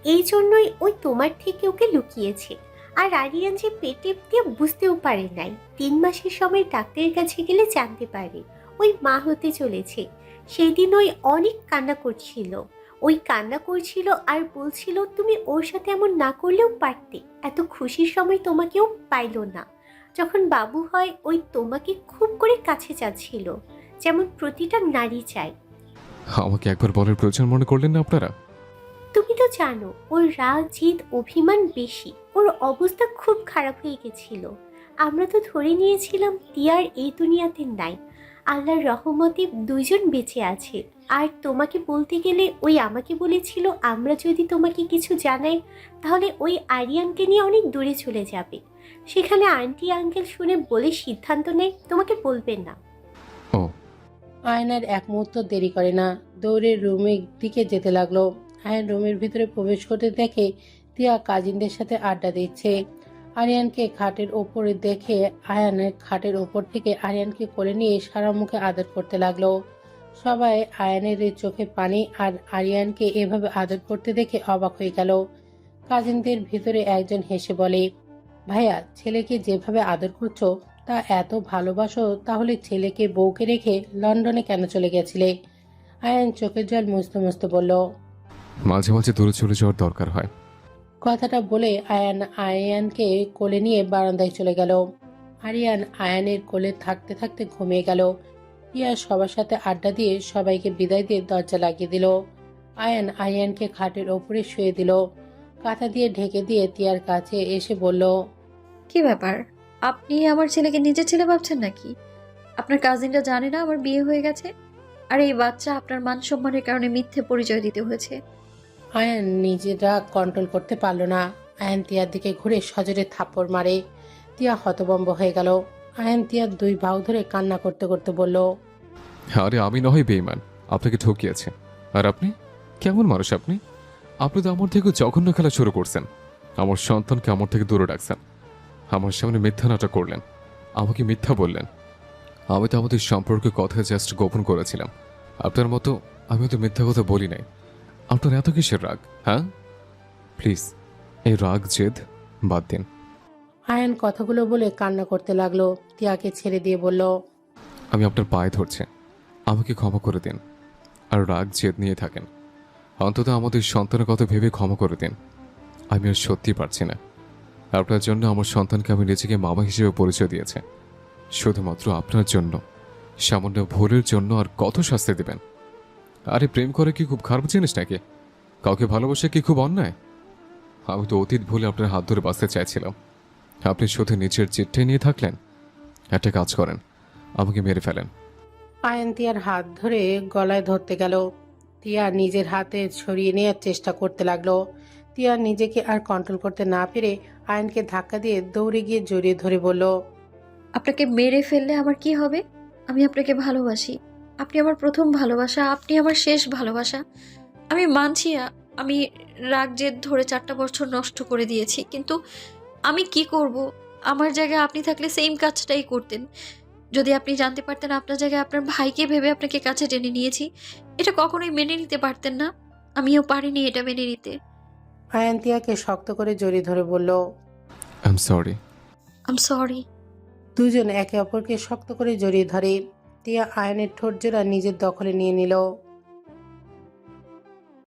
এই জন্যই ওই তোমার থেকে ওকে লুকিয়েছে। আর আরিয়ান যে পেটে দিয়ে বুঝতেও পারে নাই। 3 মাসের সময় ডাক্তারের কাছে গেলে জানতে পারে ওই মা হতে চলেছে। সেই দিন ওই অনেক কান্না করছিল। আর বলছিল তুমি ওর সাথে এমন না করলেও পারতে। এত খুশির সময় তোমাকেও পাইলো না। যখন বাবু হয় ওই তোমাকে খুব করে কাছে চাচ্ছিল, যেমন প্রতিটা নারী চায়। আমাকে একবার বলার প্রয়োজন মনে করলেন না আপনারা? তুমি তো জানো ওর রাগ, জিদ, অভিমান বেশি। ওর অবস্থা খুব খারাপ হয়ে গেছিল। আমরা তো ধরে নিয়েছিলাম টিয়ার এই দুনিয়াতে নাই। আল্লাহর রহমতে 2 জন বেঁচে আছে। আর তোমাকে বলতে গেলে ওই আমাকে বলেছিল আমরা যদি তোমাকে কিছু জানাই তাহলে ওই আরিয়ানকে নিয়ে অনেক দূরে চলে যাবে। সেখানে আন্টি আঙ্কেল শুনে বলে সিদ্ধান্ত নেয় তোমাকে বলবেন না। ও। আয়নার এক মুহূর্ত দেরি করে না, দৌড়ে রুমের দিকে যেতে লাগলো। আয়ন রুমের ভিতরে প্রবেশ করতে দেখে টিয়া কাজিনদের সাথে আড্ডা দিচ্ছে। আরিয়ানকে খাটের ওপরে দেখে আয়ানের খাটের ওপর থেকে আরিয়ানকে কোলে নিয়ে সারা মুখে আদর করতে লাগলো। সবাই আয়ানের এই চোখে পানি আর আরিয়ানকে এভাবে আদর করতে দেখে অবাক হয়ে গেল। কাজিনদের ভিতরে একজন হেসে বলে, ভাইয়া, ছেলেকে যেভাবে আদর করছো তা এত ভালোবাসো, তাহলে ছেলেকে বউকে রেখে লন্ডনে কেন চলে গেছিলে? আয়ান চোখের জল মুছতে মুছতে বলল। মাঝে মাঝে দূরে চলে যাওয়ার দরকার হয়। কথাটা বলে আয়ান আয়ানকে কোলে নিয়ে বারান্দায় চলে গেল। আরিয়ান আয়ানের কোলে থাকতে থাকতে ঘুমিয়ে গেল। টিয়া সবার সাথে আড্ডা দিয়ে সবাইকে বিদায় দিয়ে দরজা লাগিয়ে দিল। আয়ান আরিয়ানকে খাটের ওপরে শুয়ে দিল। কাঁথা দিয়ে ঢেকে দিয়ে টিয়ার কাছে এসে বলল, কি ব্যাপার, আপনি আমার ছেলেকে নিজের ছেলে ভাবছেন নাকি? আপনার কাজিনরা জানে না আমার বিয়ে হয়ে গেছে? আর এই বাচ্চা আপনার মান সম্মানের কারণে মিথ্যে পরিচয় দিতে হয়েছে। আয়ান নিজেরা কন্ট্রোল করতে পারল না। আয়ান তিয়ার দিকে ঘুরে সজোরে থাপ্পড় মারে। তিয়া হতভম্ব হয়ে গেল। আয়ান তিয়ার 2 বাহু ধরে কান্না করতে করতে বলল, আরে আমি নয় বেঈমান, আপনাকে ঠকিয়েছে। আর আপনি কেমন মানুষ? আপনি আপনি তো আমার থেকে জঘন্য খেলা শুরু করছেন। আমার সন্তানকে আমার থেকে দূরে রাখছেন। আমার সামনে মিথ্যা নাটক করলেন, আমাকে মিথ্যা বললেন। আমি তো আমাদের সম্পর্কে কথা জাস্ট গোপন করেছিলাম। আপনার মতো আমি তো মিথ্যা কথা বলি নাই। আপনার এত কিসের রাগ? হ্যাঁ, প্লিজ এই রাগ জেদ বাদ দিন। আয়ান কথাগুলো বলে কান্না করতে লাগলো। তিয়াকে ছেড়ে দিয়ে বলল, আমি আপনার পায়ে ধরছি, আমাকে ক্ষমা করে দিন। আর রাগ জেদ নিয়ে থাকেন, অন্তত আমাদের সন্তানের কথা ভেবে ক্ষমা করে দিন। আমি আর সত্যি পারছি না। আপনার জন্য আমার সন্তানকে আমি নিজেকে মামা হিসেবে পরিচয় দিয়েছে, শুধুমাত্র আপনার জন্য। সামান্য ভুলের জন্য আর কত শাস্তি দেবেন? আরে প্রেম করে কি খুব খারাপ জিনিস নাকি? কাউকে ভালোবাসে কি খুব অন্যায়? আমি তো অতীত ভুলে আপনার হাত ধরে বাঁচতে চাইছিলাম। আপনি শুধু নিচের চিঠ্ঠে নিয়ে থাকলেন। একটা কাজ করেন, আমাকে মেরে ফেলেন। আয়ান তিয়ার হাত ধরে গলায় ধরতে গেল। তিয়া নিজের হাতে ছড়িয়ে নেওয়ার চেষ্টা করতে লাগলো। তিয়া নিজেকে আর কন্ট্রোল করতে না পেরে আয়ানকে ধাক্কা দিয়ে দৌড়ে গিয়ে জড়িয়ে ধরে বলল, আপনাকে মেরে ফেললে আমার কি হবে? আমি আপনাকে ভালোবাসি। আপনি আমার প্রথম ভালোবাসা, আপনি আমার শেষ ভালোবাসা। আমি মানছি আমি রাগ জেদ ধরে 4টা বছর নষ্ট করে দিয়েছি, কিন্তু আমি কি করব? আমার জায়গায় আপনি থাকলে সেম কাজটাই করতেন। যদি আপনি জানতে পারতেন আপনার জায়গায় আপনার ভাইকে ভেবে আপনাকে কাছে টেনে নিয়েছি, এটা কখনোই মেনে নিতে পারতেন না। আমিও পারিনি এটা মেনে নিতে। আয়ান তিয়াকে শক্ত করে জড়িয়ে ধরে বলল, I am sorry. I'm sorry. দুজন একে অপরকে শক্ত করে জড়িয়ে ধরে। তিয়া আয়ানের ঠোঁট জোড়া নিজের দখলে নিয়ে নিল।